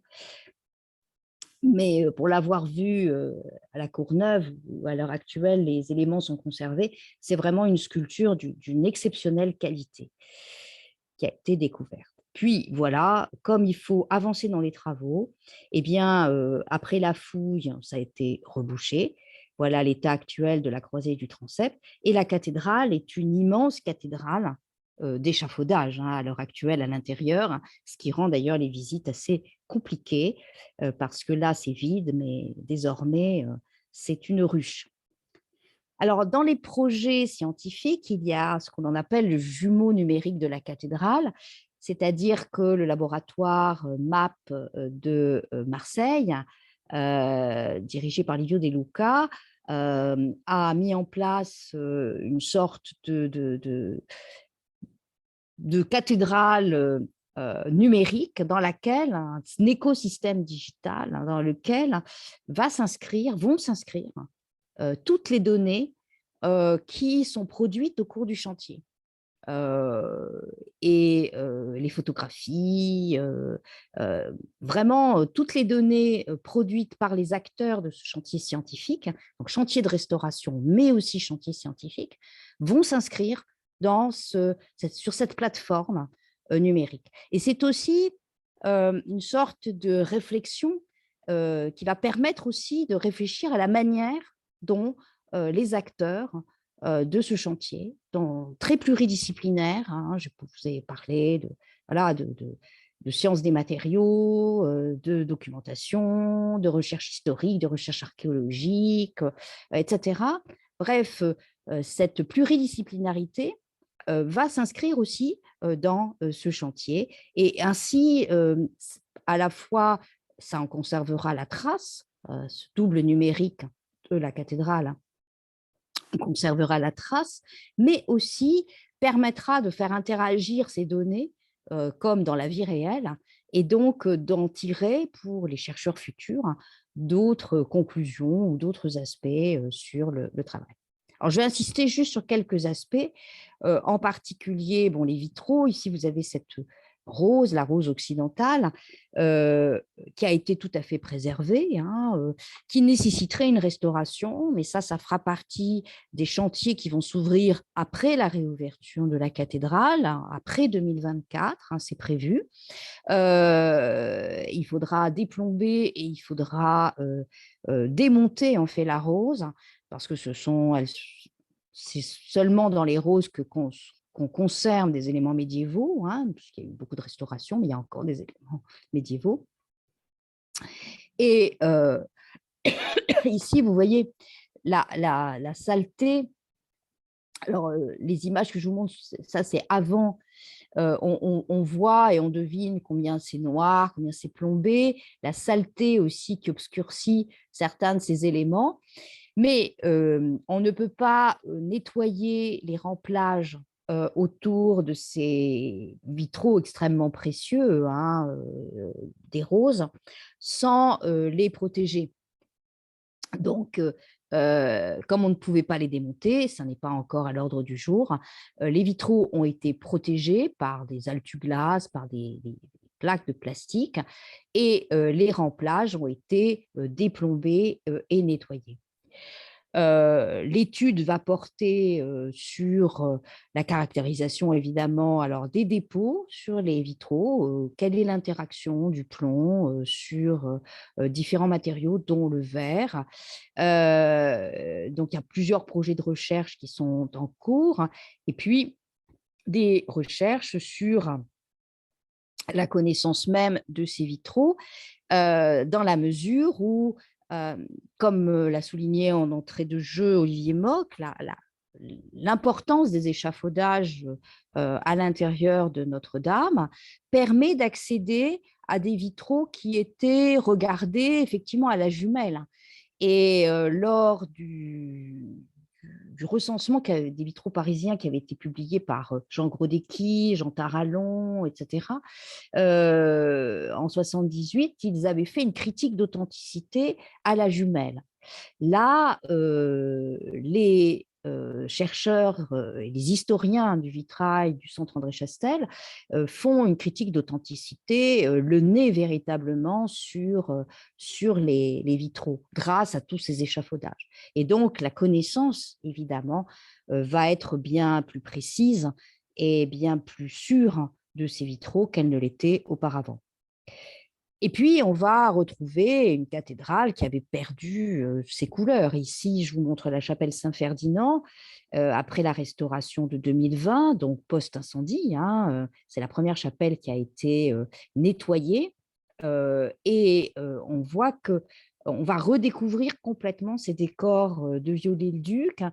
Mais pour l'avoir vu à la Courneuve, où à l'heure actuelle les éléments sont conservés, c'est vraiment une sculpture d'une exceptionnelle qualité qui a été découverte. Puis voilà, comme il faut avancer dans les travaux, eh bien, après la fouille, ça a été rebouché. Voilà l'état actuel de la croisée du transept. Et la cathédrale est une immense cathédrale d'échafaudage à l'heure actuelle à l'intérieur, ce qui rend d'ailleurs les visites assez compliquées parce que là, c'est vide, mais désormais, c'est une ruche. Alors, dans les projets scientifiques, il y a ce qu'on appelle le jumeau numérique de la cathédrale, c'est-à-dire que le laboratoire MAP de Marseille, dirigé par Livio De Luca, a mis en place une sorte de cathédrale numérique dans laquelle un écosystème digital dans lequel vont s'inscrire toutes les données qui sont produites au cours du chantier. Et les photographies, vraiment toutes les données produites par les acteurs de ce chantier scientifique, donc chantier de restauration, mais aussi chantier scientifique, vont s'inscrire sur cette plateforme numérique. Et c'est aussi une sorte de réflexion qui va permettre aussi de réfléchir à la manière dont les acteurs de ce chantier, très pluridisciplinaire. Je vous ai parlé voilà, de sciences des matériaux, de documentation, de recherche historique, de recherche archéologique, etc. Bref, cette pluridisciplinarité va s'inscrire aussi dans ce chantier. Et ainsi, à la fois, ça en conservera la trace, ce double numérique de la cathédrale conservera la trace, mais aussi permettra de faire interagir ces données comme dans la vie réelle, et donc d'en tirer pour les chercheurs futurs d'autres conclusions ou d'autres aspects sur le travail. Alors, je vais insister juste sur quelques aspects, en particulier bon, les vitraux. Ici, vous avez cette rose, la rose occidentale, qui a été tout à fait préservée, qui nécessiterait une restauration, mais ça fera partie des chantiers qui vont s'ouvrir après la réouverture de la cathédrale, après 2024, c'est prévu. Il faudra déplomber et il faudra démonter en fait la rose, parce que c'est seulement dans les roses qu'on conserve des éléments médiévaux, puisqu'il y a eu beaucoup de restauration, mais il y a encore des éléments médiévaux. Et ici, vous voyez la saleté. Alors, les images que je vous montre, ça c'est avant. On voit et on devine combien c'est noir, combien c'est plombé, la saleté aussi qui obscurcit certains de ces éléments. Mais on ne peut pas nettoyer les remplages autour de ces vitraux extrêmement précieux, des roses, sans les protéger. Donc, comme on ne pouvait pas les démonter, ça n'est pas encore à l'ordre du jour, les vitraux ont été protégés par des altuglas, par des plaques de plastique, et les remplages ont été déplombés et nettoyés. L'étude va porter sur la caractérisation, évidemment, alors des dépôts sur les vitraux, quelle est l'interaction du plomb sur différents matériaux, dont le verre. Donc, il y a plusieurs projets de recherche qui sont en cours, et puis des recherches sur la connaissance même de ces vitraux, dans la mesure où, comme l'a souligné en entrée de jeu Olivier Mock, l'importance des échafaudages à l'intérieur de Notre-Dame permet d'accéder à des vitraux qui étaient regardés effectivement à la jumelle. Et lors du recensement des vitraux parisiens qui avait été publié par Jean Grodecki, Jean Tarallon, etc., en 78, ils avaient fait une critique d'authenticité à la jumelle. Là, les chercheurs et les historiens du vitrail du Centre André Chastel font une critique d'authenticité, le nez véritablement sur les vitraux, grâce à tous ces échafaudages. Et donc, la connaissance, évidemment, va être bien plus précise et bien plus sûre de ces vitraux qu'elle ne l'était auparavant. Et puis, on va retrouver une cathédrale qui avait perdu ses couleurs. Ici, je vous montre la chapelle Saint-Ferdinand, après la restauration de 2020, donc post-incendie, hein, c'est la première chapelle qui a été nettoyée. On voit que on va redécouvrir complètement ces décors de Viollet-le-Duc,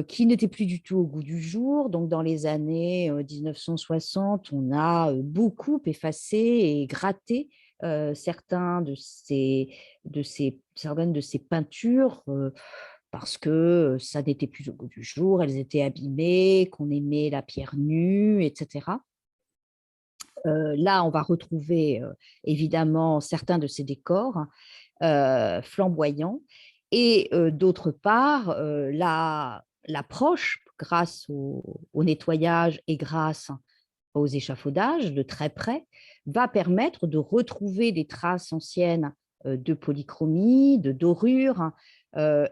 qui n'étaient plus du tout au goût du jour. Donc, dans les années 1960, on a beaucoup effacé et gratté certaines de ces peintures, parce que ça n'était plus au goût du jour, elles étaient abîmées, qu'on aimait la pierre nue, etc. Là, on va retrouver évidemment certains de ces décors flamboyants. Et d'autre part, l'approche, grâce au nettoyage et grâce aux échafaudages de très près, va permettre de retrouver des traces anciennes de polychromie, de dorure,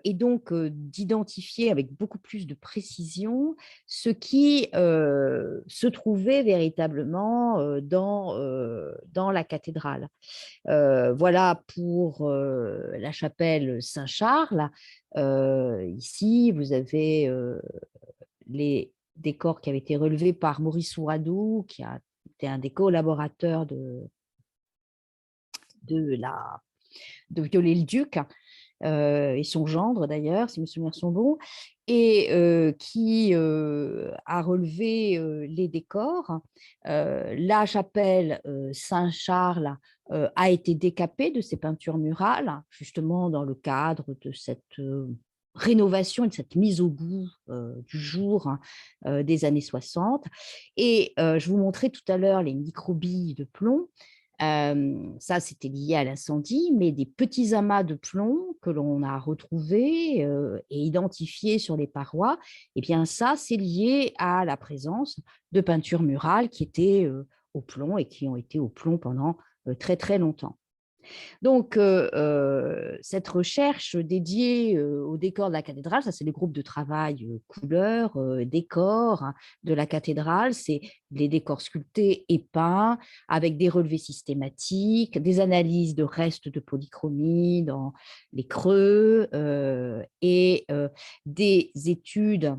et donc d'identifier avec beaucoup plus de précision ce qui se trouvait véritablement dans la cathédrale. Voilà pour la chapelle Saint-Charles. Ici, vous avez les décors qui avaient été relevés par Maurice Ouradou, qui a été un des collaborateurs de, la, de Viollet-le-Duc, et son gendre d'ailleurs, si mes souvenirs sont bons, et qui a relevé les décors. La chapelle Saint-Charles a été décapée de ses peintures murales, justement dans le cadre de cette rénovation et de cette mise au goût du jour, hein, des années 60. Et je vous montrais tout à l'heure les microbilles de plomb. Ça, c'était lié à l'incendie, mais des petits amas de plomb que l'on a retrouvés et identifiés sur les parois, eh bien ça, c'est lié à la présence de peintures murales qui étaient au plomb et qui ont été au plomb pendant très très longtemps. Donc, cette recherche dédiée au décor de la cathédrale, ça c'est le groupe de travail couleurs, décors, hein, de la cathédrale, c'est les décors sculptés et peints avec des relevés systématiques, des analyses de restes de polychromie dans les creux et des études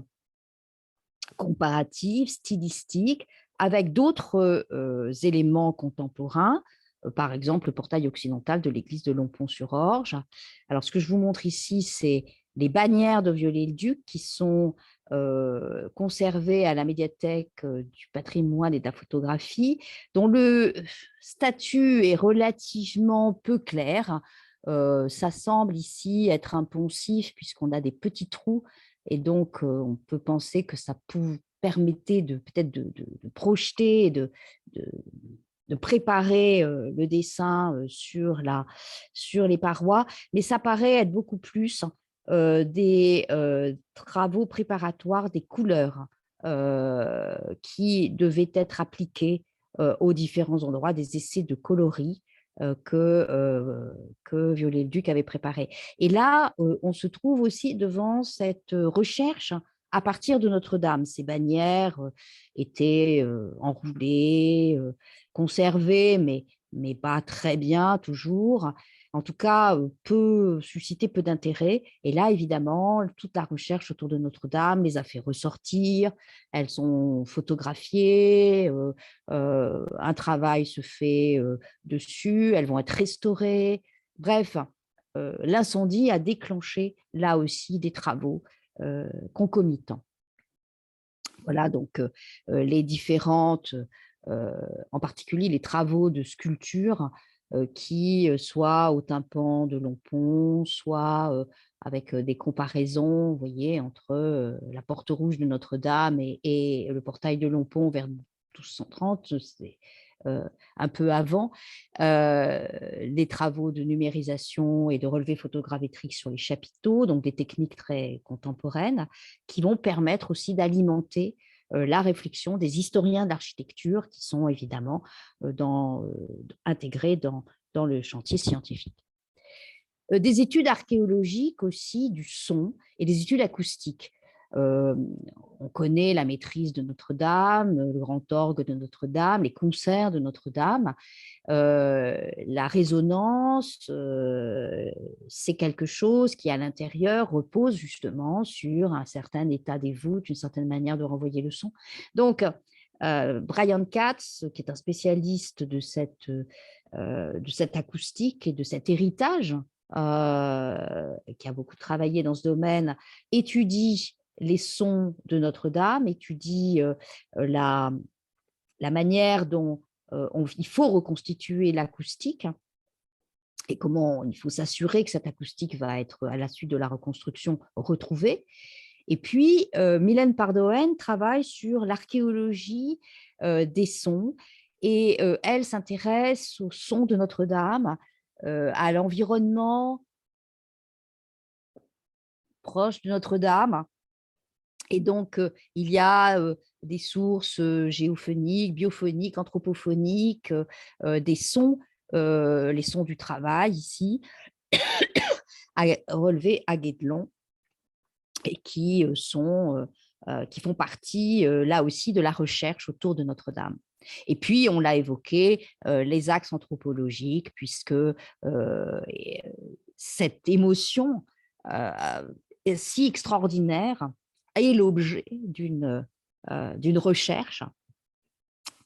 comparatives, stylistiques, avec d'autres éléments contemporains, par exemple le portail occidental de l'église de Longpont-sur-Orge. Alors, ce que je vous montre ici, c'est les bannières de Viollet-le-Duc qui sont conservées à la médiathèque du patrimoine et de la photographie, dont le statut est relativement peu clair. Ça semble ici être un poncif puisqu'on a des petits trous et donc on peut penser que ça permettait peut-être de projeter, de, de préparer le dessin sur les parois, mais ça paraît être beaucoup plus des travaux préparatoires des couleurs qui devaient être appliquées aux différents endroits, des essais de coloris que Viollet-le-Duc avait préparé. Et là, on se trouve aussi devant cette recherche à partir de Notre-Dame. Ces bannières étaient enroulées, conservées, mais pas très bien toujours. En tout cas, peut susciter peu d'intérêt. Et là, évidemment, toute la recherche autour de Notre-Dame les a fait ressortir. Elles sont photographiées, un travail se fait dessus, elles vont être restaurées. Bref, l'incendie a déclenché là aussi des travaux concomitants. Voilà, donc les différentes, en particulier les travaux de sculpture qui, soit au tympan de Longpont, soit avec des comparaisons, vous voyez, entre la porte rouge de Notre-Dame et le portail de Longpont vers 1230, c'est un peu avant, des travaux de numérisation et de relevé photogrammétrique sur les chapiteaux, donc des techniques très contemporaines qui vont permettre aussi d'alimenter la réflexion des historiens d'architecture qui sont évidemment intégrés dans le chantier scientifique. Des études archéologiques aussi du son et des études acoustiques. On connaît la maîtrise de Notre-Dame, le grand orgue de Notre-Dame, les concerts de Notre-Dame. La résonance, c'est quelque chose qui, à l'intérieur, repose justement sur un certain état des voûtes, une certaine manière de renvoyer le son. Donc, Brian Katz, qui est un spécialiste de cette acoustique et de cet héritage, qui a beaucoup travaillé dans ce domaine, étudie les sons de Notre-Dame, étudie la manière dont il faut reconstituer l'acoustique et comment il faut s'assurer que cette acoustique va être, à la suite de la reconstruction, retrouvée. Et puis, Mylène Pardoen travaille sur l'archéologie des sons et elle s'intéresse aux sons de Notre-Dame, à l'environnement proche de Notre-Dame. Et donc, il y a des sources géophoniques, biophoniques, anthropophoniques, des sons, les sons du travail ici, relevés à Guédelon et qui font partie, là aussi, de la recherche autour de Notre-Dame. Et puis, on l'a évoqué, les axes anthropologiques, puisque cette émotion si extraordinaire est l'objet d'une recherche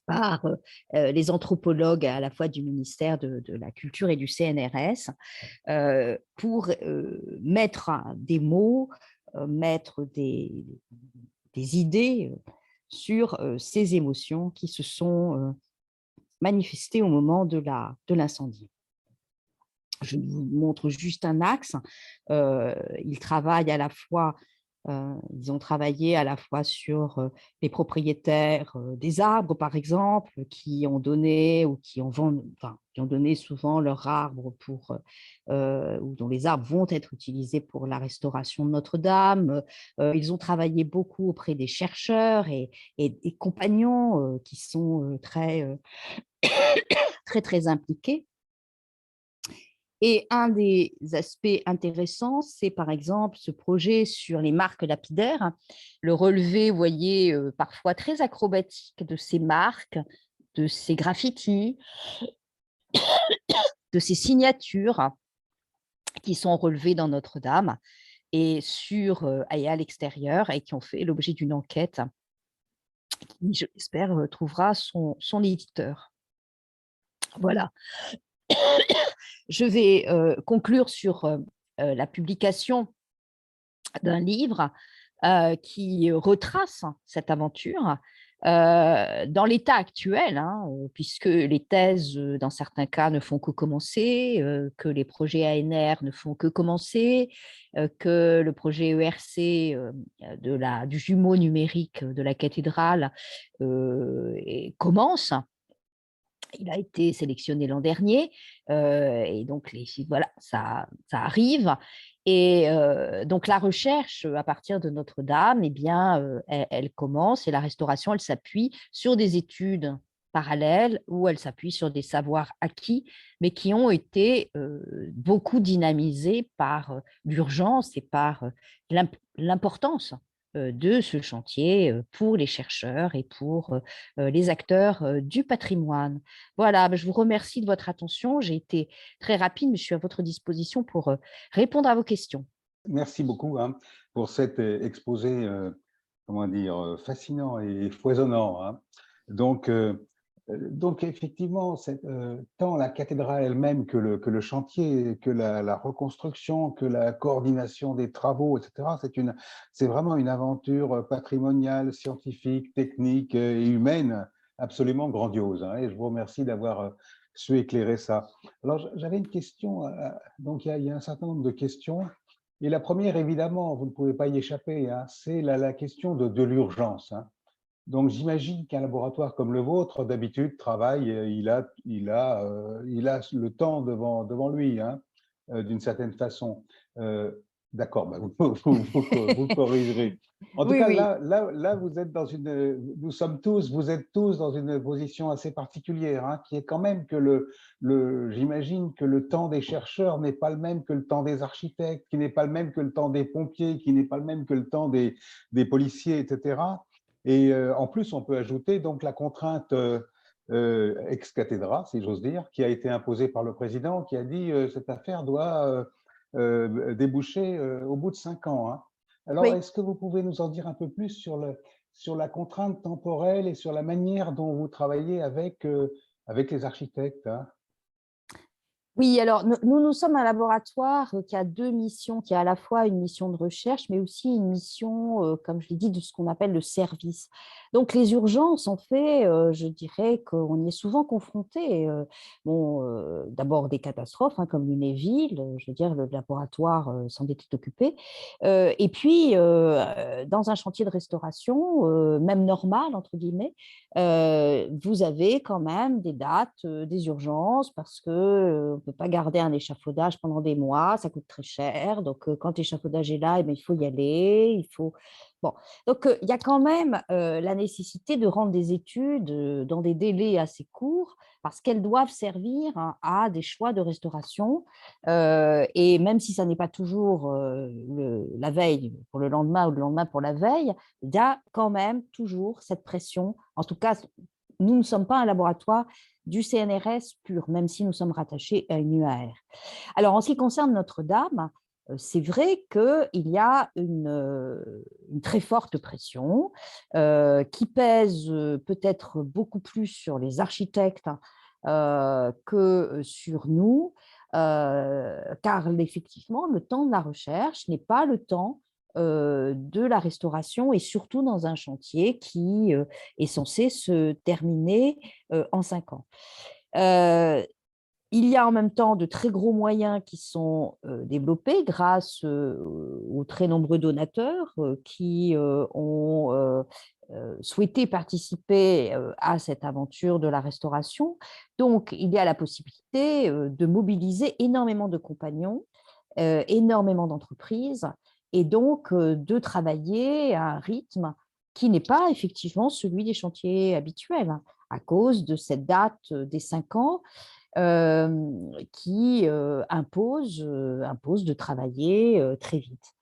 par les anthropologues à la fois du ministère de la Culture et du CNRS pour mettre des mots, mettre des idées sur ces émotions qui se sont manifestées au moment de l'incendie. Je vous montre juste un axe. Ils travaillent à la fois, ils ont travaillé à la fois sur les propriétaires des arbres, par exemple, qui ont donné ou qui ont donné souvent leurs arbres ou dont les arbres vont être utilisés pour la restauration de Notre-Dame. Ils ont travaillé beaucoup auprès des chercheurs et compagnons qui sont très, très, très impliqués. Et un des aspects intéressants, c'est par exemple ce projet sur les marques lapidaires, le relevé, vous voyez, parfois très acrobatique de ces marques, de ces graffitis, de ces signatures qui sont relevées dans Notre-Dame et à l'extérieur et qui ont fait l'objet d'une enquête qui, je l'espère, trouvera son éditeur. Voilà. Je vais conclure sur la publication d'un livre qui retrace cette aventure dans l'état actuel, puisque les thèses, dans certains cas, ne font que commencer, que les projets ANR ne font que commencer, que le projet ERC du jumeau numérique de la cathédrale commence. Il a été sélectionné l'an dernier et donc voilà, ça arrive. Et donc la recherche à partir de Notre-Dame, eh bien, elle commence et la restauration, elle s'appuie sur des études parallèles où elle s'appuie sur des savoirs acquis, mais qui ont été beaucoup dynamisés par l'urgence et par l'importance de ce chantier pour les chercheurs et pour les acteurs du patrimoine. Voilà, je vous remercie de votre attention. J'ai été très rapide, mais je suis à votre disposition pour répondre à vos questions. Merci beaucoup pour cet exposé, comment dire, fascinant et foisonnant. Donc effectivement, tant la cathédrale elle-même que le chantier, que la reconstruction, que la coordination des travaux, etc., c'est vraiment une aventure patrimoniale, scientifique, technique et humaine absolument grandiose. Et je vous remercie d'avoir su éclairer ça. Alors j'avais une question, donc il y a un certain nombre de questions. Et la première, évidemment, vous ne pouvez pas y échapper, c'est la question de l'urgence. Donc, j'imagine qu'un laboratoire comme le vôtre, d'habitude, travaille, il a le temps devant lui, d'une certaine façon. D'accord, bah, vous corrigerez. En tout Oui, cas, oui. là, vous êtes dans vous êtes tous dans une position assez particulière, hein, qui est quand même que j'imagine que le temps des chercheurs n'est pas le même que le temps des architectes, qui n'est pas le même que le temps des pompiers, qui n'est pas le même que le temps des policiers, etc. Et en plus, on peut ajouter donc la contrainte ex cathedra, si j'ose dire, qui a été imposée par le président, qui a dit cette affaire doit déboucher au bout de 5 ans, hein. Alors, Oui. est-ce que vous pouvez nous en dire un peu plus sur la contrainte temporelle et sur la manière dont vous travaillez avec les architectes, hein? Oui, alors nous sommes un laboratoire qui a deux missions, qui a à la fois une mission de recherche, mais aussi une mission, comme je l'ai dit, de ce qu'on appelle le service. Donc les urgences, en fait, je dirais qu'on y est souvent confronté. Bon, d'abord des catastrophes, hein, comme Lunéville, je veux dire, le laboratoire s'en était occupé. Et puis, dans un chantier de restauration, même normal, entre guillemets, vous avez quand même des dates, des urgences, parce que on ne peut pas garder un échafaudage pendant des mois, ça coûte très cher. Donc, quand l'échafaudage est là, eh bien, il faut y aller. Il faut... Bon. Donc, il y a quand même la nécessité de rendre des études dans des délais assez courts, parce qu'elles doivent servir à des choix de restauration. Et même si ça n'est pas toujours la veille pour le lendemain ou le lendemain pour la veille, il y a quand même toujours cette pression. En tout cas, nous ne sommes pas un laboratoire du CNRS pur, même si nous sommes rattachés à une UAR. Alors, en ce qui concerne Notre-Dame, c'est vrai qu'il y a une très forte pression qui pèse peut-être beaucoup plus sur les architectes que sur nous, car effectivement, le temps de la recherche n'est pas le temps de la restauration, et surtout dans un chantier qui est censé se terminer en 5 ans. Euh, il y a en même temps de très gros moyens qui sont développés grâce aux très nombreux donateurs qui ont souhaité participer à cette aventure de la restauration. Donc, il y a la possibilité de mobiliser énormément de compagnons, énormément d'entreprises, et donc de travailler à un rythme qui n'est pas effectivement celui des chantiers habituels, hein, à cause de cette date des 5 ans qui impose de travailler très vite.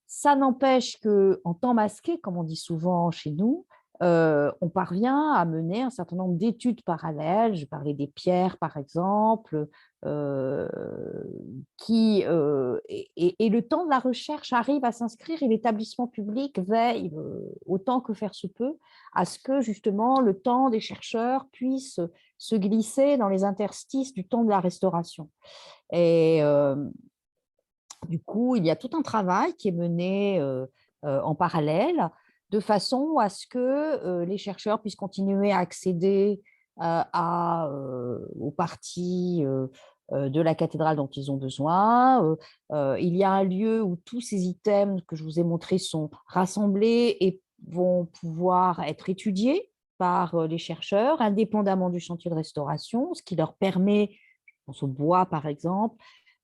Ça n'empêche qu'en temps masqué, comme on dit souvent chez nous, on parvient à mener un certain nombre d'études parallèles. Je parlais des pierres, par exemple, euh, et le temps de la recherche arrive à s'inscrire, et l'établissement public veille, autant que faire se peut, à ce que justement le temps des chercheurs puisse se glisser dans les interstices du temps de la restauration. Et du coup, il y a tout un travail qui est mené en parallèle, de façon à ce que les chercheurs puissent continuer à accéder aux parties de la cathédrale dont ils ont besoin. Il y a un lieu où tous ces items que je vous ai montrés sont rassemblés et vont pouvoir être étudiés par les chercheurs, indépendamment du chantier de restauration, ce qui leur permet, je pense au bois par exemple,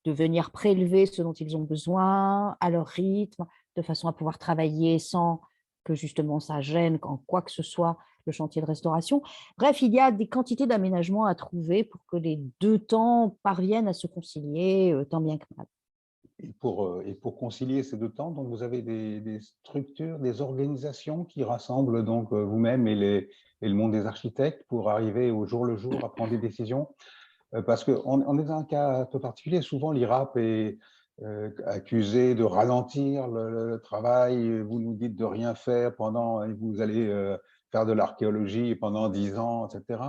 de venir prélever ce dont ils ont besoin à leur rythme, de façon à pouvoir travailler sans que justement ça gêne en quoi que ce soit le chantier de restauration. Bref, il y a des quantités d'aménagements à trouver pour que les deux temps parviennent à se concilier tant bien que mal. Et pour concilier ces deux temps, donc vous avez des structures, des organisations qui rassemblent donc vous-même et le monde des architectes pour arriver au jour le jour à prendre des décisions. Parce qu'on est dans un cas un peu particulier. Souvent, l'IRAP est accusé de ralentir le travail. Vous nous dites de rien faire et vous allez faire de l'archéologie pendant 10 ans, etc.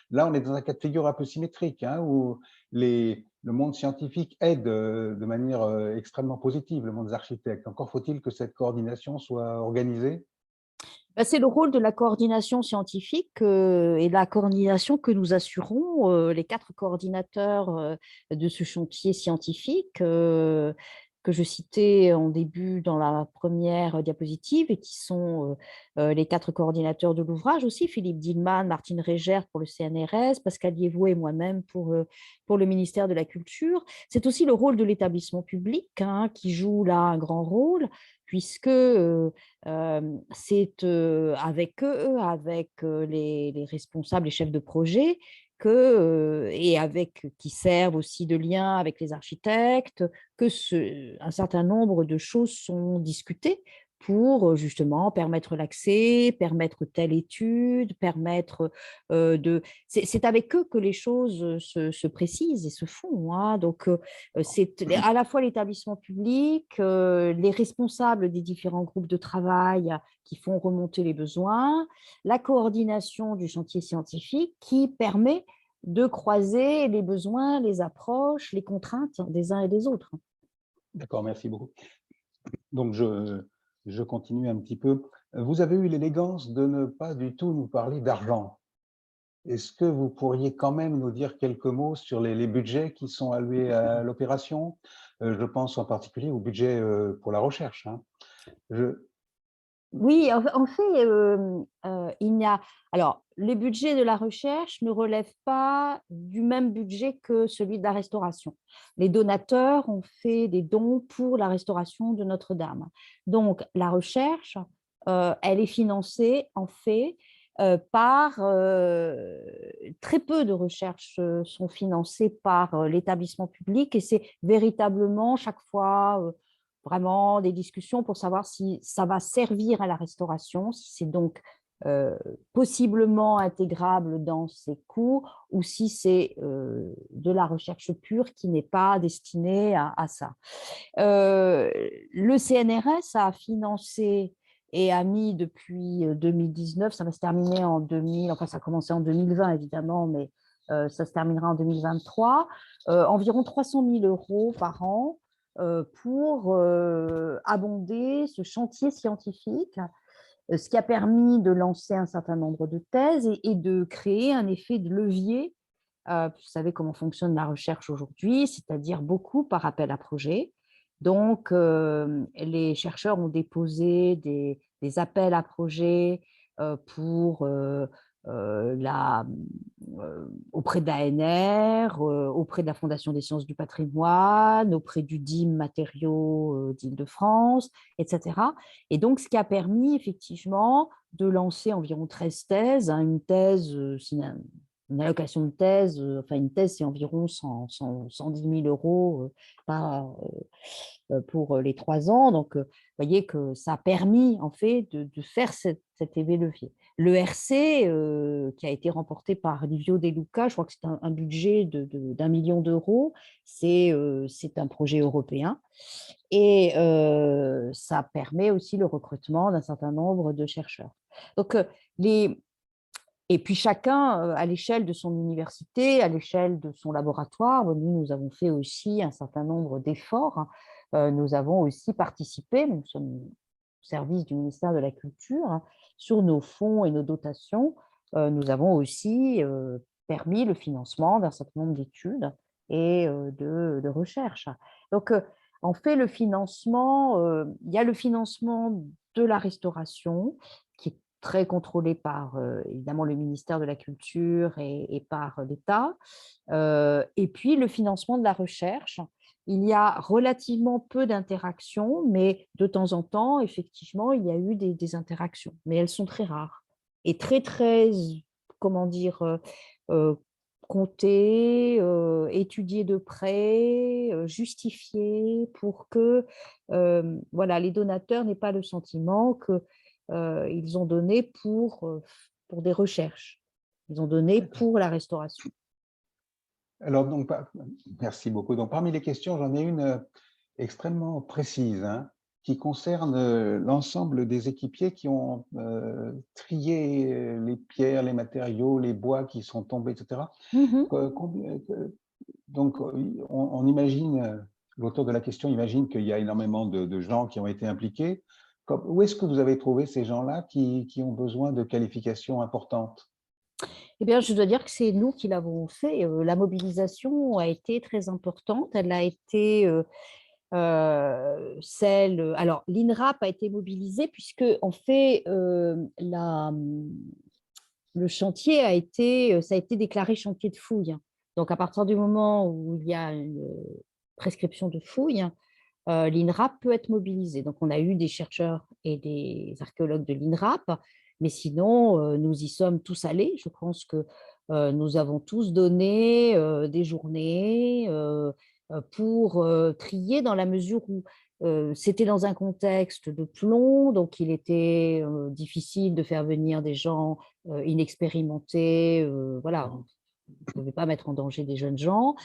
Là, on est dans un cas de figure un peu symétrique, hein, où le monde scientifique aide de manière extrêmement positive le monde des architectes. Encore faut-il que cette coordination soit organisée. C'est le rôle de la coordination scientifique et la coordination que nous assurons, les 4 coordinateurs de ce chantier scientifique. que je citais en début dans la première diapositive et qui sont les 4 coordinateurs de l'ouvrage aussi, Philippe Dillmann, Martine Régert pour le CNRS, Pascal Liévaux et moi-même pour le ministère de la Culture. C'est aussi le rôle de l'établissement public qui joue là un grand rôle, puisque c'est avec eux, avec les responsables, les chefs de projet, et qui servent aussi de lien avec les architectes, un certain nombre de choses sont discutées pour justement permettre l'accès, permettre telle étude, permettre de... C'est avec eux que les choses se précisent et se font. Donc, c'est à la fois l'établissement public, les responsables des différents groupes de travail qui font remonter les besoins, la coordination du chantier scientifique qui permet de croiser les besoins, les approches, les contraintes des uns et des autres. D'accord, merci beaucoup. Donc, je continue un petit peu. Vous avez eu l'élégance de ne pas du tout nous parler d'argent. Est-ce que vous pourriez quand même nous dire quelques mots sur les budgets qui sont alloués à l'opération? Je pense en particulier au budget pour la recherche. Oui, en fait, il n'y a... Alors, les budgets de la recherche ne relèvent pas du même budget que celui de la restauration. Les donateurs ont fait des dons pour la restauration de Notre-Dame. Donc, la recherche, elle est financée, en fait, par... très peu de recherches sont financées par l'établissement public et c'est véritablement chaque fois... vraiment des discussions pour savoir si ça va servir à la restauration, si c'est donc possiblement intégrable dans ses coûts ou si c'est de la recherche pure qui n'est pas destinée à ça. Le CNRS a financé et a mis depuis 2019, ça va se terminer en 2000, enfin ça a commencé en 2020 évidemment, mais ça se terminera en 2023, environ 300 000 € par an pour abonder ce chantier scientifique, ce qui a permis de lancer un certain nombre de thèses et de créer un effet de levier. Vous savez comment fonctionne la recherche aujourd'hui, c'est-à-dire beaucoup par appel à projet. Donc, les chercheurs ont déposé des appels à projets pour auprès de l'ANR, auprès de la Fondation des sciences du patrimoine, auprès du DIM Matériaux d'Île-de-France, etc. Et donc, ce qui a permis effectivement de lancer environ 13 thèses. Une thèse, c'est une allocation de thèse, enfin une thèse, c'est environ 110 000 € pour les 3 ans. Donc, vous voyez que ça a permis en fait de faire cet effet levier. Le RC, qui a été remporté par Livio De Luca, je crois que c'est un budget d'1 million d'euros, c'est un projet européen. Et ça permet aussi le recrutement d'un certain nombre de chercheurs. Donc, et puis chacun, à l'échelle de son université, à l'échelle de son laboratoire, nous avons fait aussi un certain nombre d'efforts. Nous avons aussi participé, nous sommes au service du ministère de la Culture, sur nos fonds et nos dotations. Nous avons aussi permis le financement d'un certain nombre d'études et de recherches. Donc, en fait, le financement, il y a le financement de la restauration, qui est très contrôlé par évidemment le ministère de la Culture et par l'État. Et puis le financement de la recherche. Il y a relativement peu d'interactions, mais de temps en temps, effectivement, il y a eu des interactions, mais elles sont très rares et très, très, comment dire, comptées, étudiées de près, justifiées pour que voilà, les donateurs n'aient pas le sentiment que ils ont donné pour des recherches. Ils ont donné pour la restauration. Alors, donc, merci beaucoup. Donc, parmi les questions, j'en ai une extrêmement précise, qui concerne l'ensemble des équipiers qui ont trié les pierres, les matériaux, les bois qui sont tombés, etc. Donc, on imagine, l'auteur de la question imagine qu'il y a énormément de gens qui ont été impliqués. Où est-ce que vous avez trouvé ces gens-là qui ont besoin de qualifications importantes? Eh bien, je dois dire que c'est nous qui l'avons fait. La mobilisation a été très importante. Elle a été Alors, l'INRAP a été mobilisé puisque, en fait, le chantier ça a été déclaré chantier de fouille. Donc, à partir du moment où il y a une prescription de fouille, l'INRAP peut être mobilisé. Donc, on a eu des chercheurs et des archéologues de l'INRAP, mais sinon, nous y sommes tous allés. Je pense que nous avons tous donné des journées pour trier, dans la mesure où c'était dans un contexte de plomb, donc il était difficile de faire venir des gens inexpérimentés. Voilà, on ne pouvait pas mettre en danger des jeunes gens.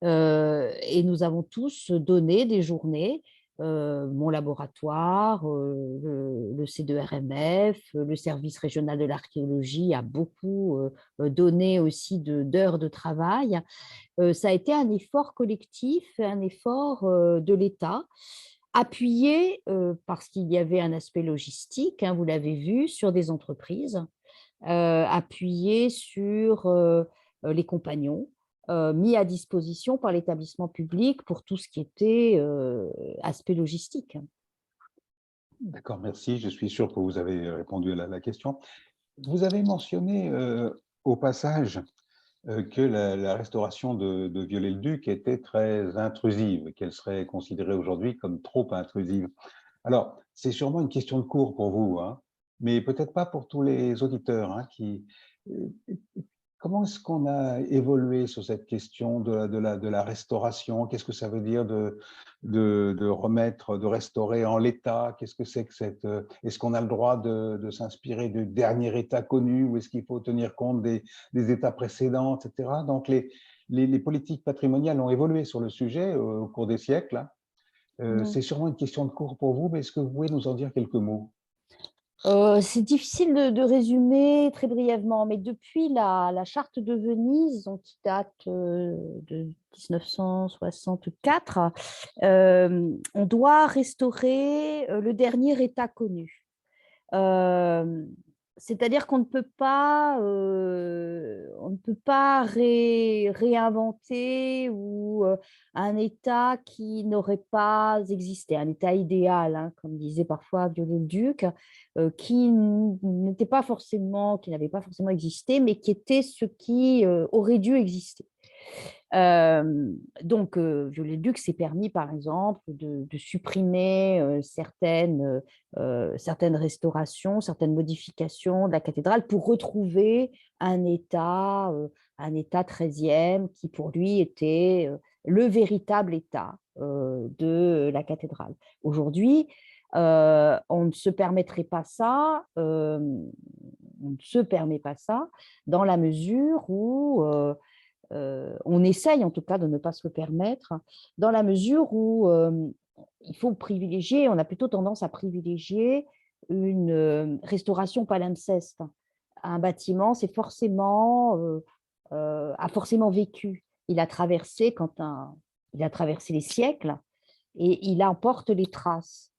Et nous avons tous donné des journées. Mon laboratoire, le C2RMF, le service régional de l'archéologie a beaucoup donné aussi d'heures de travail. Ça a été un effort collectif, un effort de l'État, appuyé, parce qu'il y avait un aspect logistique, hein, vous l'avez vu, sur des entreprises, appuyé sur les compagnons, mis à disposition par l'établissement public pour tout ce qui était aspect logistique. D'accord, merci. Je suis sûr que vous avez répondu à la question. Vous avez mentionné au passage que la restauration de Viollet-le-Duc était très intrusive, qu'elle serait considérée aujourd'hui comme trop intrusive. Alors, c'est sûrement une question de cours pour vous, hein, mais peut-être pas pour tous les auditeurs. Hein, comment est-ce qu'on a évolué sur cette question de la restauration? Qu'est-ce que ça veut dire de remettre, de restaurer en l'état? Qu'est-ce que c'est que cette… Est-ce qu'on a le droit de s'inspirer du dernier état connu ou est-ce qu'il faut tenir compte des états précédents, etc. Donc, les politiques patrimoniales ont évolué sur le sujet au cours des siècles. Hein. C'est sûrement une question de cours pour vous, mais est-ce que vous pouvez nous en dire quelques mots? C'est difficile de résumer très brièvement, mais depuis la charte de Venise, donc, qui date de 1964, on doit restaurer le dernier état connu. C'est-à-dire qu'on ne peut pas, réinventer ou un état qui n'aurait pas existé, un état idéal, hein, comme disait parfois Viollet-le-Duc, qui n'était pas forcément, qui n'avait pas forcément existé, mais qui était ce qui aurait dû exister. Donc, Viollet-le-Duc s'est permis, par exemple, de supprimer certaines restaurations, certaines modifications de la cathédrale pour retrouver un état 13e qui, pour lui, était le véritable état de la cathédrale. Aujourd'hui, on ne se permettrait pas ça, on ne se permet pas ça dans la mesure où on essaye en tout cas de ne pas se le permettre, dans la mesure où il faut privilégier, on a plutôt tendance à privilégier une restauration palimpseste. Un bâtiment, c'est forcément, a forcément vécu. Il a traversé il a traversé les siècles et il emporte les traces.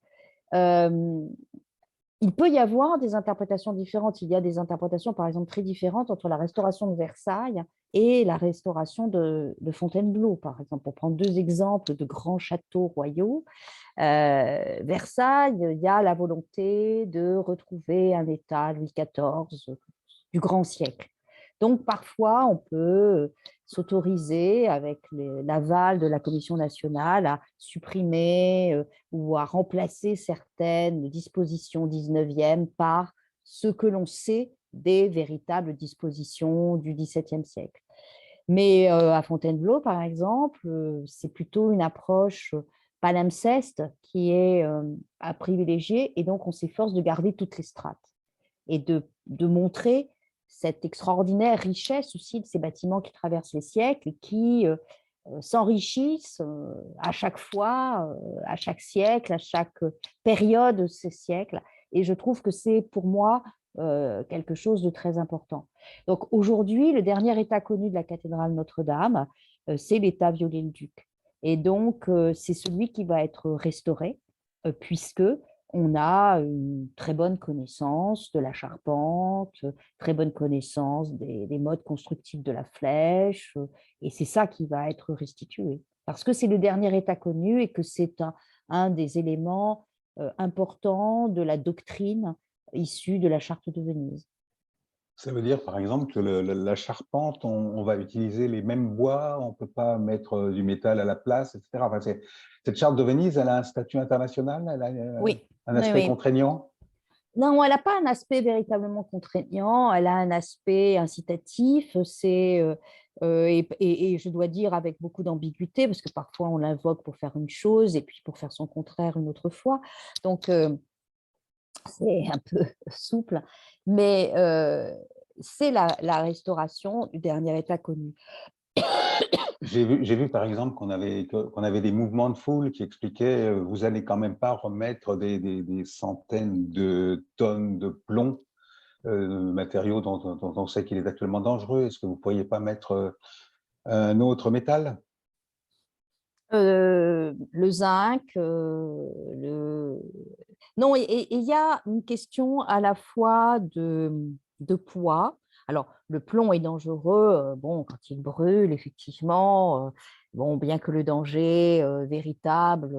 Il peut y avoir des interprétations différentes. Il y a des interprétations, par exemple, très différentes entre la restauration de Versailles et la restauration de Fontainebleau, par exemple, pour prendre deux exemples de grands châteaux royaux. Versailles, il y a la volonté de retrouver un état Louis XIV du grand siècle. Donc, parfois, on peut s'autoriser, avec l'aval de la Commission nationale, à supprimer ou à remplacer certaines dispositions 19e par ce que l'on sait des véritables dispositions du XVIIe siècle. Mais à Fontainebleau, par exemple, c'est plutôt une approche palimpseste qui est à privilégier, et donc on s'efforce de garder toutes les strates et de montrer cette extraordinaire richesse aussi de ces bâtiments qui traversent les siècles et qui s'enrichissent à chaque fois, à chaque siècle, à chaque période de ces siècles. Et je trouve que c'est pour moi quelque chose de très important. Donc aujourd'hui, le dernier état connu de la cathédrale Notre-Dame, c'est l'état Viollet-le-Duc. Et donc, c'est celui qui va être restauré, puisque on a une très bonne connaissance de la charpente, très bonne connaissance des modes constructifs de la flèche, et c'est ça qui va être restitué. Parce que c'est le dernier état connu et que c'est un des éléments importants de la doctrine issue de la Charte de Venise. Ça veut dire, par exemple, que la charpente, on va utiliser les mêmes bois, on ne peut pas mettre du métal à la place, etc. Enfin, cette charte de Venise, elle a un statut international, elle a Oui, un oui, aspect oui. contraignant? Non, elle n'a pas un aspect véritablement contraignant, elle a un aspect incitatif, et je dois dire avec beaucoup d'ambiguïté, parce que parfois on l'invoque pour faire une chose et puis pour faire son contraire une autre fois. Donc, c'est un peu souple, mais c'est la restauration du dernier état connu. J'ai vu, par exemple, qu'on avait des mouvements de foule qui expliquaient vous n'allez quand même pas remettre des centaines de tonnes de plomb, matériau dont on sait qu'il est actuellement dangereux. Est-ce que vous ne pourriez pas mettre un autre métal? Le zinc, non, et il y a une question à la fois de poids. Alors, le plomb est dangereux, bon, quand il brûle, effectivement, bon, bien que le danger véritable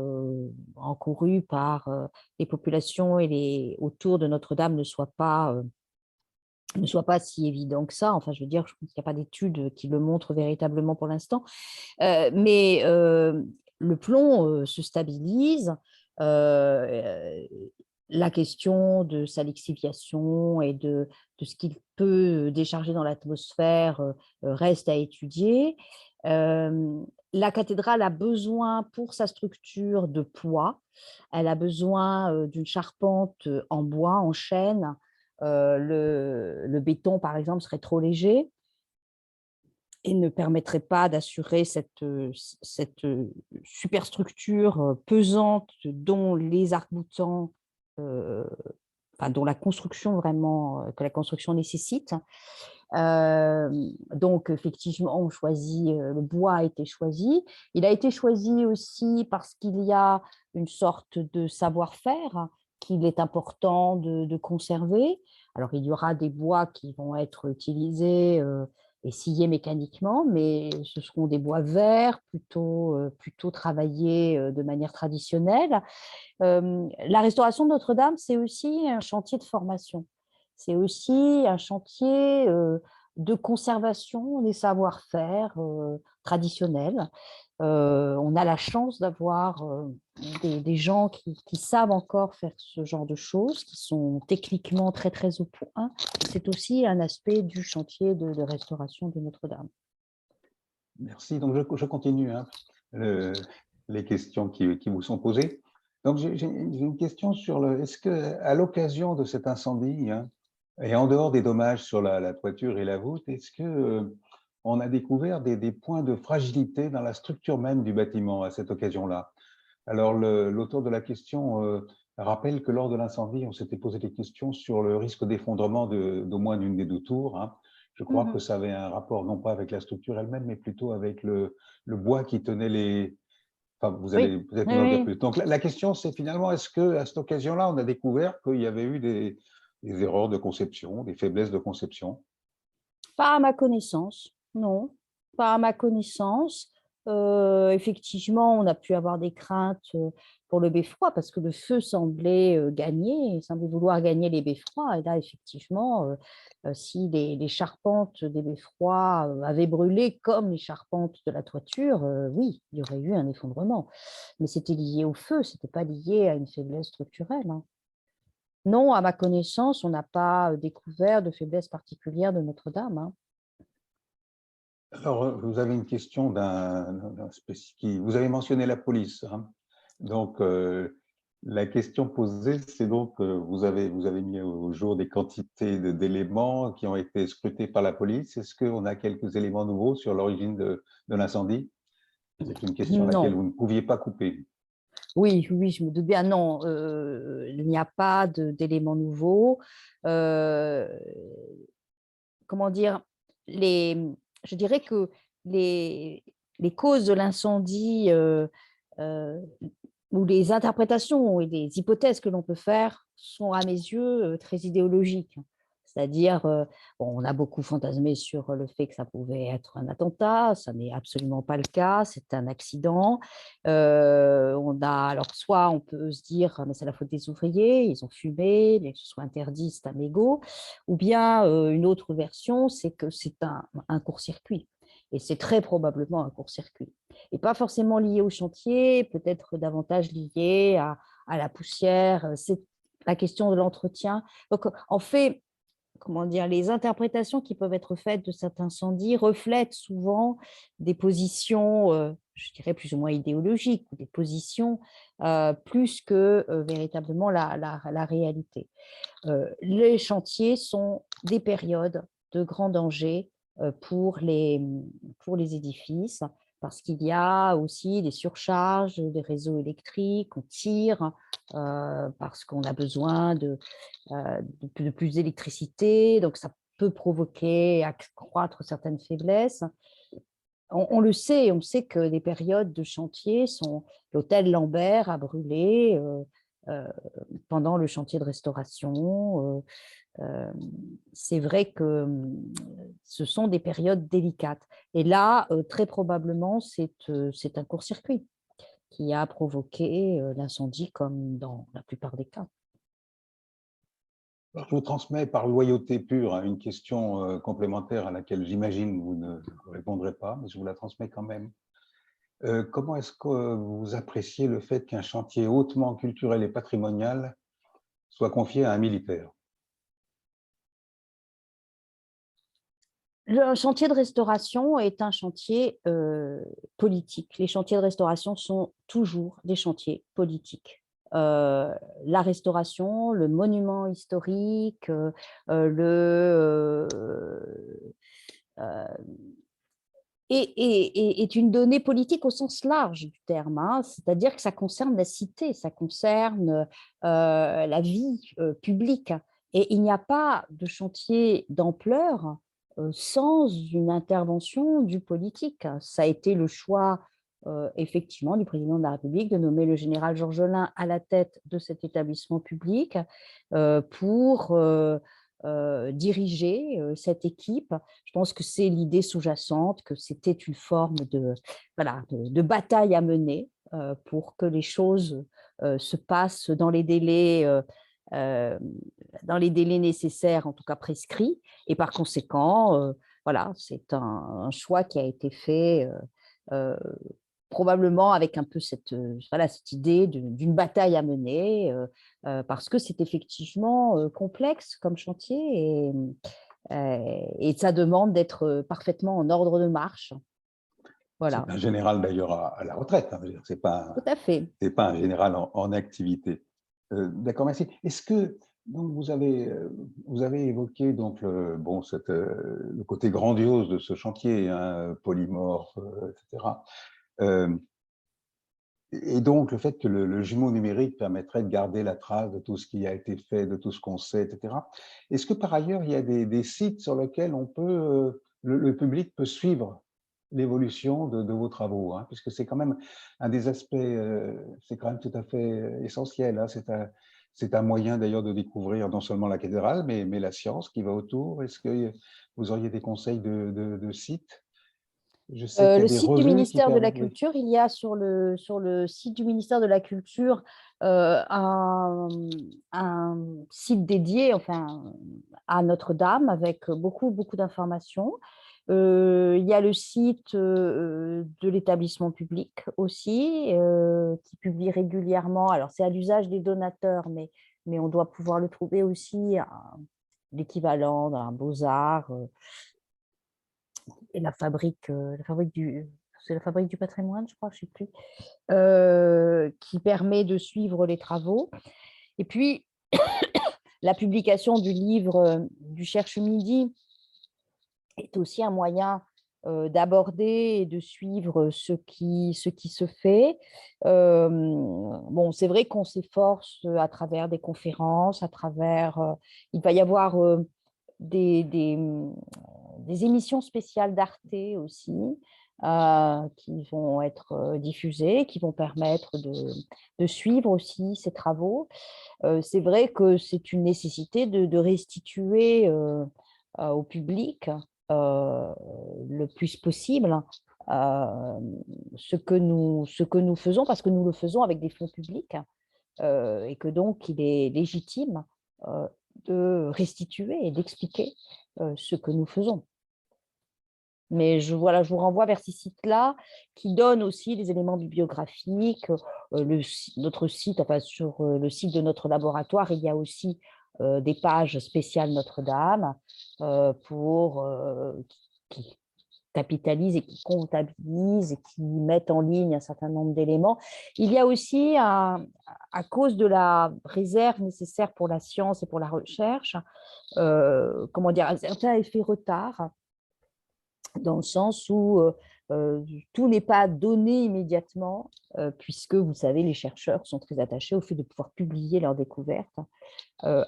encouru par les populations autour de Notre-Dame ne soit pas si évident que ça. Enfin, je veux dire, je pense qu'il n'y a pas d'études qui le montrent véritablement pour l'instant. Mais le plomb se stabilise. Euh, la question de sa lixiviation et de ce qu'il peut décharger dans l'atmosphère reste à étudier. La cathédrale a besoin pour sa structure de poids. Elle a besoin d'une charpente en bois, en chêne. Le béton, par exemple, serait trop léger et ne permettrait pas d'assurer cette superstructure pesante dont les arcs-boutants, enfin, dont la construction vraiment, que la construction nécessite. Donc, effectivement, on choisit, le bois a été choisi. Il a été choisi aussi parce qu'il y a une sorte de savoir-faire qu'il est important de conserver. Alors, il y aura des bois qui vont être utilisés et sciés mécaniquement, mais ce seront des bois verts, plutôt travaillés de manière traditionnelle. La restauration de Notre-Dame, c'est aussi un chantier de formation. C'est aussi un chantier de conservation des savoir-faire traditionnels. On a la chance d'avoir des gens qui savent encore faire ce genre de choses, qui sont techniquement très, très au point. C'est aussi un aspect du chantier de restauration de Notre-Dame. Merci. Donc, je continue hein, les questions qui vous sont posées. Donc, j'ai une question sur est-ce qu'à l'occasion de cet incendie, hein, et en dehors des dommages sur la toiture et la voûte, est-ce que on a découvert des points de fragilité dans la structure même du bâtiment à cette occasion-là? Alors, l'auteur de la question rappelle que lors de l'incendie, on s'était posé des questions sur le risque d'effondrement d'au moins d'une des deux tours. Hein. Je crois que ça avait un rapport non pas avec la structure elle-même, mais plutôt avec le bois qui tenait les… Enfin, vous allez Oui, peut-être oui, nous en dire oui. plus. Donc, la question, c'est finalement, est-ce qu'à cette occasion-là, on a découvert qu'il y avait eu des erreurs de conception, des faiblesses de conception? Pas à ma connaissance, non, pas à ma connaissance. Effectivement, on a pu avoir des craintes pour le beffroi parce que le feu semblait gagner, il semblait vouloir gagner les beffrois. Et là, effectivement, si les charpentes des beffrois avaient brûlé comme les charpentes de la toiture, oui, il y aurait eu un effondrement. Mais c'était lié au feu, c'était pas lié à une faiblesse structurelle, hein. Non, à ma connaissance, on n'a pas découvert de faiblesse particulière de Notre-Dame, hein. Alors, vous avez une question d'un spécifique. Vous avez mentionné la police. Hein. Donc, la question posée, c'est donc, vous avez mis au jour des quantités d'éléments qui ont été scrutés par la police. Est-ce qu'on a quelques éléments nouveaux sur l'origine de l'incendie? C'est une question à laquelle Non. vous ne pouviez pas couper. Oui, oui, je me doute bien. Non, il n'y a pas d'éléments nouveaux. Euh, Comment dire, je dirais que les, les causes de l'incendie où les interprétations et les hypothèses que l'on peut faire sont, à mes yeux, très idéologiques. C'est-à-dire, bon, on a beaucoup fantasmé sur le fait que ça pouvait être un attentat, ça n'est absolument pas le cas, c'est un accident. Alors, soit on peut se dire, mais c'est la faute des ouvriers, ils ont fumé, mais que ce soit interdit, c'est un mégot, ou bien une autre version, c'est que c'est un court-circuit. Et c'est très probablement un court-circuit. Et pas forcément lié au chantier, peut-être davantage lié à la poussière, c'est la question de l'entretien. Donc, en fait, comment dire, les interprétations qui peuvent être faites de cet incendie reflètent souvent des positions, je dirais plus ou moins idéologiques, ou des positions plus que véritablement la réalité. Les chantiers sont des périodes de grand danger pour les édifices, parce qu'il y a aussi des surcharges des réseaux électriques, on tire parce qu'on a besoin de plus d'électricité, donc ça peut provoquer, accroître certaines faiblesses. On le sait, on sait que des périodes de chantier sont... L'hôtel Lambert a brûlé euh, pendant le chantier de restauration. C'est vrai que ce sont des périodes délicates. Et là, très probablement, c'est un court-circuit qui a provoqué l'incendie, comme dans la plupart des cas. Alors, je vous transmets par loyauté pure une question complémentaire à laquelle j'imagine vous ne répondrez pas, mais je vous la transmets quand même. Comment est-ce que vous appréciez le fait qu'un chantier hautement culturel et patrimonial soit confié à un militaire? Le chantier de restauration est un chantier politique. Les chantiers de restauration sont toujours des chantiers politiques. La restauration, le monument historique, est une donnée politique au sens large du terme, hein. C'est-à-dire que ça concerne la cité, ça concerne la vie publique. Et il n'y a pas de chantier d'ampleur sans une intervention du politique. Ça a été le choix effectivement du président de la République de nommer le général Georgelin à la tête de cet établissement public pour diriger cette équipe. Je pense que c'est l'idée sous-jacente, que c'était une forme voilà, de bataille à mener pour que les choses se passent euh, dans les délais nécessaires, en tout cas prescrits. Et par conséquent, voilà, c'est un choix qui a été fait probablement avec un peu voilà, cette idée d'une bataille à mener, parce que c'est effectivement complexe comme chantier et ça demande d'être parfaitement en ordre de marche. Voilà. C'est un général d'ailleurs à la retraite, hein, c'est pas, Tout à fait. pas un général en activité. D'accord, merci. Est-ce que donc vous avez évoqué donc bon, le côté grandiose de ce chantier, hein, polymorphe, etc. Et donc, le fait que le jumeau numérique permettrait de garder la trace de tout ce qui a été fait, de tout ce qu'on sait, etc. Est-ce que par ailleurs, il y a des sites sur lesquels on peut, le public peut suivre l'évolution de vos travaux, hein, puisque c'est quand même un des aspects, c'est quand même tout à fait essentiel, hein, c'est un moyen d'ailleurs de découvrir non seulement la cathédrale, mais la science qui va autour. Est-ce que vous auriez des conseils de sites? Je sais qu'il y a Le des site du revues qui ministère de la permettent, oui. Culture, il y a sur le site du ministère de la Culture un site dédié, enfin, à Notre-Dame avec beaucoup, beaucoup d'informations. Il y a le site de l'établissement public aussi, qui publie régulièrement. Alors, c'est à l'usage des donateurs, mais on doit pouvoir le trouver aussi l'équivalent d'un Beaux-Arts et c'est la fabrique du patrimoine, je crois, je ne sais plus, qui permet de suivre les travaux. Et puis, la publication du livre du Cherche-Midi est aussi un moyen d'aborder et de suivre ce qui se fait. Bon, c'est vrai qu'on s'efforce à travers des conférences, il va y avoir des émissions spéciales d'Arte aussi, qui vont être diffusés, qui vont permettre de suivre aussi ces travaux. C'est vrai que c'est une nécessité de restituer au public le plus possible euh, ce que nous faisons, parce que nous le faisons avec des fonds publics et que donc il est légitime euh, de restituer et d'expliquer ce que nous faisons. Mais voilà, je vous renvoie vers ces sites-là qui donnent aussi des éléments bibliographiques. Notre site, enfin, sur le site de notre laboratoire, il y a aussi des pages spéciales Notre-Dame qui capitalisent et qui comptabilisent et qui mettent en ligne un certain nombre d'éléments. Il y a aussi, à cause de la réserve nécessaire pour la science et pour la recherche, comment dire, un certain effet retard, dans le sens où tout n'est pas donné immédiatement, puisque, vous savez, les chercheurs sont très attachés au fait de pouvoir publier leurs découvertes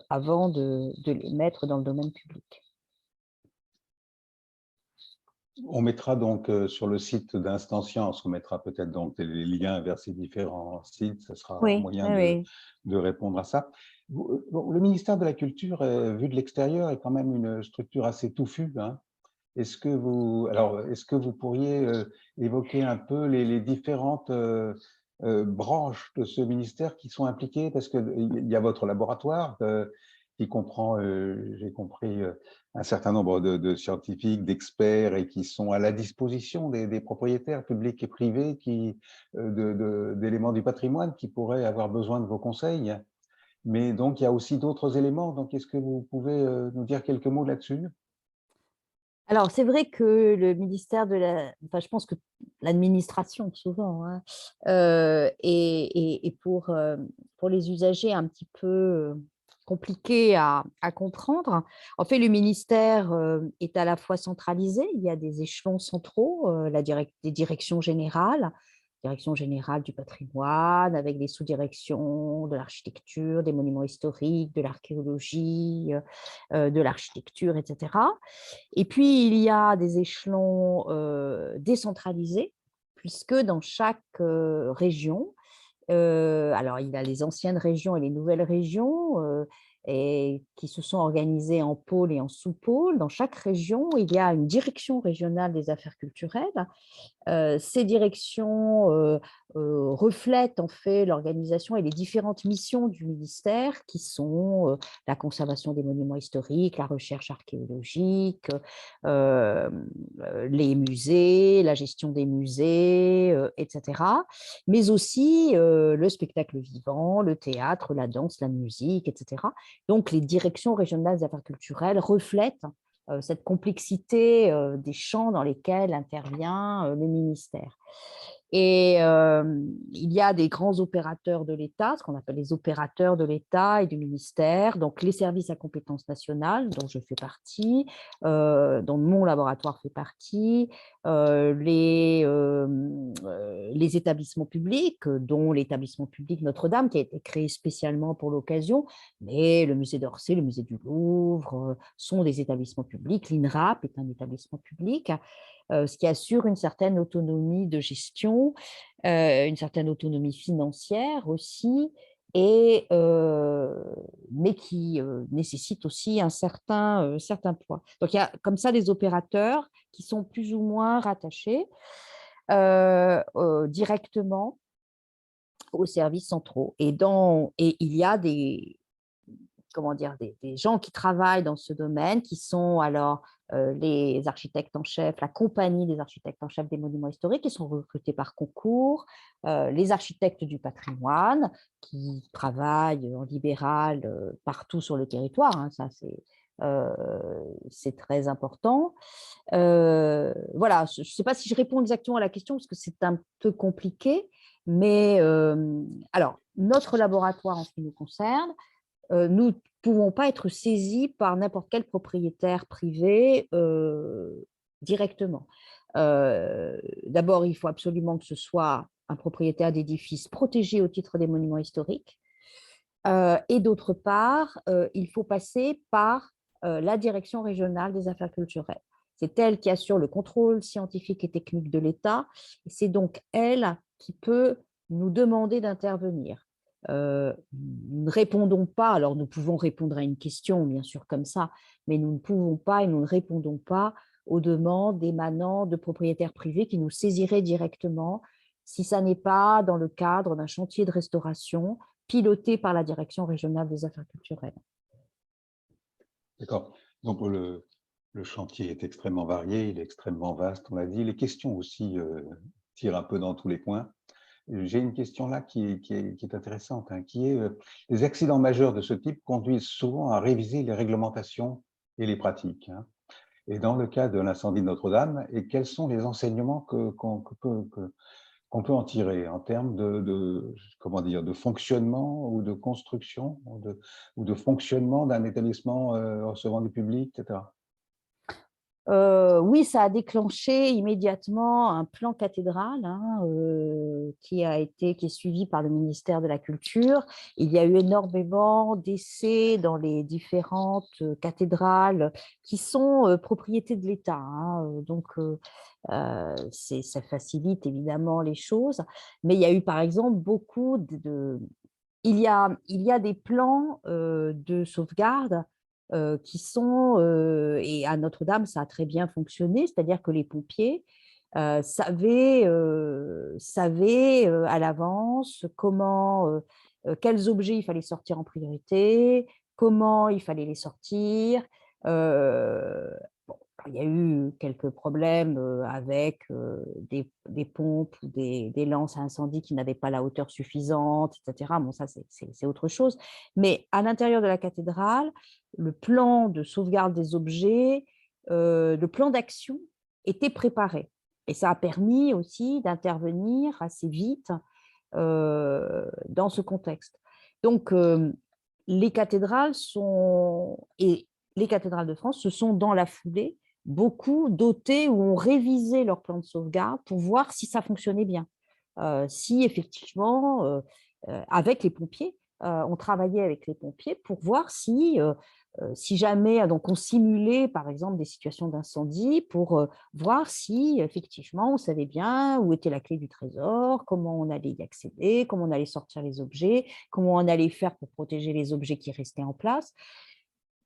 avant de les mettre dans le domaine public. On mettra donc sur le site d'Instant Science, on mettra peut-être donc les liens vers ces différents sites, ce sera un Oui, moyen oui. de répondre à ça. Bon, le ministère de la Culture, vu de l'extérieur, est quand même une structure assez touffue, hein. Est-ce que vous pourriez évoquer un peu les différentes branches de ce ministère qui sont impliquées? Parce qu'il y a votre laboratoire qui comprend, j'ai compris, un certain nombre de scientifiques, d'experts et qui sont à la disposition des propriétaires publics et privés d'éléments du patrimoine qui pourraient avoir besoin de vos conseils. Mais donc, il y a aussi d'autres éléments. Donc, est-ce que vous pouvez nous dire quelques mots là-dessus? Alors, c'est vrai que le ministère de la... Enfin, je pense que l'administration, souvent, hein, est pour les usagers un petit peu compliqué à comprendre. En fait, le ministère est à la fois centralisé, il y a des échelons centraux, des direction générale du patrimoine, avec des sous-directions de l'architecture, des monuments historiques, de l'archéologie, de l'architecture, etc. Et puis, il y a des échelons décentralisés, puisque dans chaque région, alors il y a les anciennes régions et les nouvelles régions et qui se sont organisées en pôles et en sous-pôles. Dans chaque région, il y a une direction régionale des affaires culturelles. Ces directions reflètent en fait l'organisation et les différentes missions du ministère qui sont la conservation des monuments historiques, la recherche archéologique, euh, les musées, la gestion des musées, etc. Mais aussi le spectacle vivant, le théâtre, la danse, la musique, etc. Donc les directions régionales des affaires culturelles reflètent cette complexité des champs dans lesquels intervient le ministère. Et il y a des grands opérateurs de l'État, ce qu'on appelle les opérateurs de l'État et du ministère, donc les services à compétence nationale, dont je fais partie, dont mon laboratoire fait partie, les établissements publics, dont l'établissement public Notre-Dame, qui a été créé spécialement pour l'occasion, mais le musée d'Orsay, le musée du Louvre sont des établissements publics. L'INRAP est un établissement public, ce qui assure une certaine autonomie de gestion, une certaine autonomie financière aussi, mais qui nécessite aussi un certain poids. Donc, il y a comme ça des opérateurs qui sont plus ou moins rattachés directement aux services centraux. Et il y a des gens qui travaillent dans ce domaine, qui sont alors les architectes en chef, la compagnie des architectes en chef des monuments historiques, qui sont recrutés par concours, les architectes du patrimoine, qui travaillent en libéral partout sur le territoire, hein, ça c'est très important. Voilà, je ne sais pas si je réponds exactement à la question, parce que c'est un peu compliqué, mais alors, notre laboratoire, en ce qui nous concerne, nous ne pouvons pas être saisis par n'importe quel propriétaire privé directement. D'abord, il faut absolument que ce soit un propriétaire d'édifices protégés au titre des monuments historiques. Et d'autre part, il faut passer par la direction régionale des affaires culturelles. C'est elle qui assure le contrôle scientifique et technique de l'État. C'est donc elle qui peut nous demander d'intervenir. Nous ne répondons pas, alors nous pouvons répondre à une question, bien sûr, comme ça, mais nous ne pouvons pas et nous ne répondons pas aux demandes émanant de propriétaires privés qui nous saisiraient directement si ça n'est pas dans le cadre d'un chantier de restauration piloté par la Direction régionale des affaires culturelles. D'accord. Donc, le chantier est extrêmement varié, il est extrêmement vaste, on l'a dit. Les questions aussi tirent un peu dans tous les coins. J'ai une question là qui est intéressante, hein, qui est les accidents majeurs de ce type conduisent souvent à réviser les réglementations et les pratiques, hein. Et dans le cas de l'incendie de Notre-Dame, et quels sont les enseignements qu'on peut en tirer en termes comment dire, de fonctionnement ou de construction ou de fonctionnement d'un établissement recevant du public, etc. Oui, ça a déclenché immédiatement un plan cathédrale, hein, qui est suivi par le ministère de la Culture. Il y a eu énormément d'essais dans les différentes cathédrales qui sont propriété de l'État, hein, donc ça facilite évidemment les choses. Mais il y a eu par exemple beaucoup il y a des plans de sauvegarde qui sont, et à Notre-Dame, ça a très bien fonctionné, c'est-à-dire que les pompiers savaient à l'avance quels objets il fallait sortir en priorité, comment il fallait les sortir. Bon, il y a eu quelques problèmes avec des pompes ou des lances à incendie qui n'avaient pas la hauteur suffisante, etc. Bon, ça, c'est autre chose. Mais à l'intérieur de la cathédrale, le plan de sauvegarde des objets, le plan d'action était préparé. Et ça a permis aussi d'intervenir assez vite dans ce contexte. Donc, les cathédrales et les cathédrales de France se sont dans la foulée beaucoup dotées ou ont révisé leur plan de sauvegarde pour voir si ça fonctionnait bien. Si effectivement, avec les pompiers, on travaillait avec les pompiers pour voir si jamais, donc on simulait par exemple des situations d'incendie pour voir si effectivement on savait bien où était la clé du trésor, comment on allait y accéder, comment on allait sortir les objets, comment on allait faire pour protéger les objets qui restaient en place.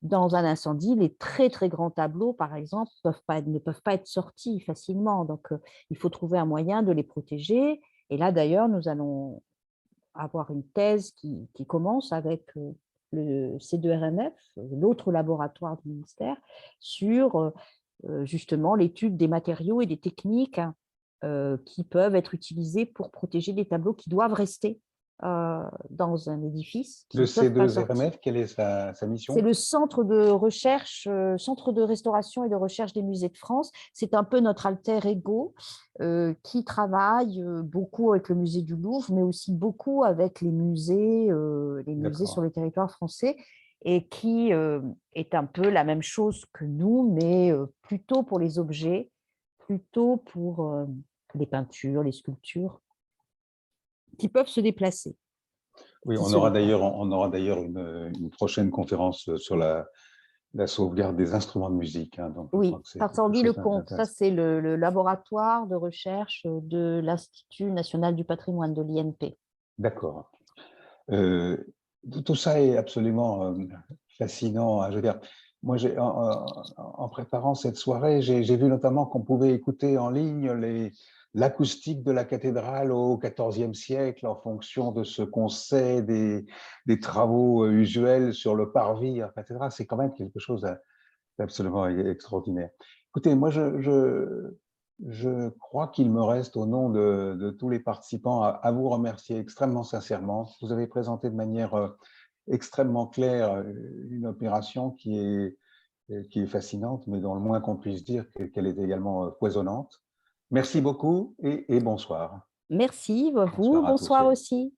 Dans un incendie, les très très grands tableaux, par exemple, ne peuvent pas être sortis facilement. Donc, il faut trouver un moyen de les protéger. Et là, d'ailleurs, nous allons avoir une thèse qui commence avec le C2RMF, l'autre laboratoire du ministère, sur justement l'étude des matériaux et des techniques qui peuvent être utilisés pour protéger les tableaux qui doivent rester dans un édifice, qui Le ne peuvent pas sortir. C2RMF, quelle est sa C'est mission? le centre de recherche, centre de restauration et de recherche des musées de France. C'est un peu notre alter ego qui travaille beaucoup avec le musée du Louvre, mais aussi beaucoup avec les musées sur D'accord. le territoire français et qui est un peu la même chose que nous, mais plutôt pour les objets, plutôt pour les peintures, les sculptures qui peuvent se déplacer. Oui, Qui se déplacent. on aura d'ailleurs une prochaine conférence sur la sauvegarde des instruments de musique, hein, donc je crois Oui, que c'est par quelque Sandy chose Lecomte. Ça, d'intéressant. c'est le laboratoire de recherche de l'Institut national du patrimoine de l'INP. D'accord. Euh, Tout ça est absolument fascinant, hein. Je veux dire, moi, en préparant cette soirée, j'ai vu notamment qu'on pouvait écouter en ligne l'acoustique de la cathédrale au XIVe siècle en fonction de ce qu'on sait des travaux usuels sur le parvis, etc. C'est quand même quelque chose d'absolument extraordinaire. Écoutez, moi, je crois qu'il me reste, au nom de tous les participants, à vous remercier extrêmement sincèrement. Vous avez présenté de manière extrêmement claire une opération qui est fascinante, mais dans le moins qu'on puisse dire qu'elle est également foisonnante. Merci beaucoup et bonsoir. Merci à vous. Bonsoir à tous. Bonsoir Oui. aussi.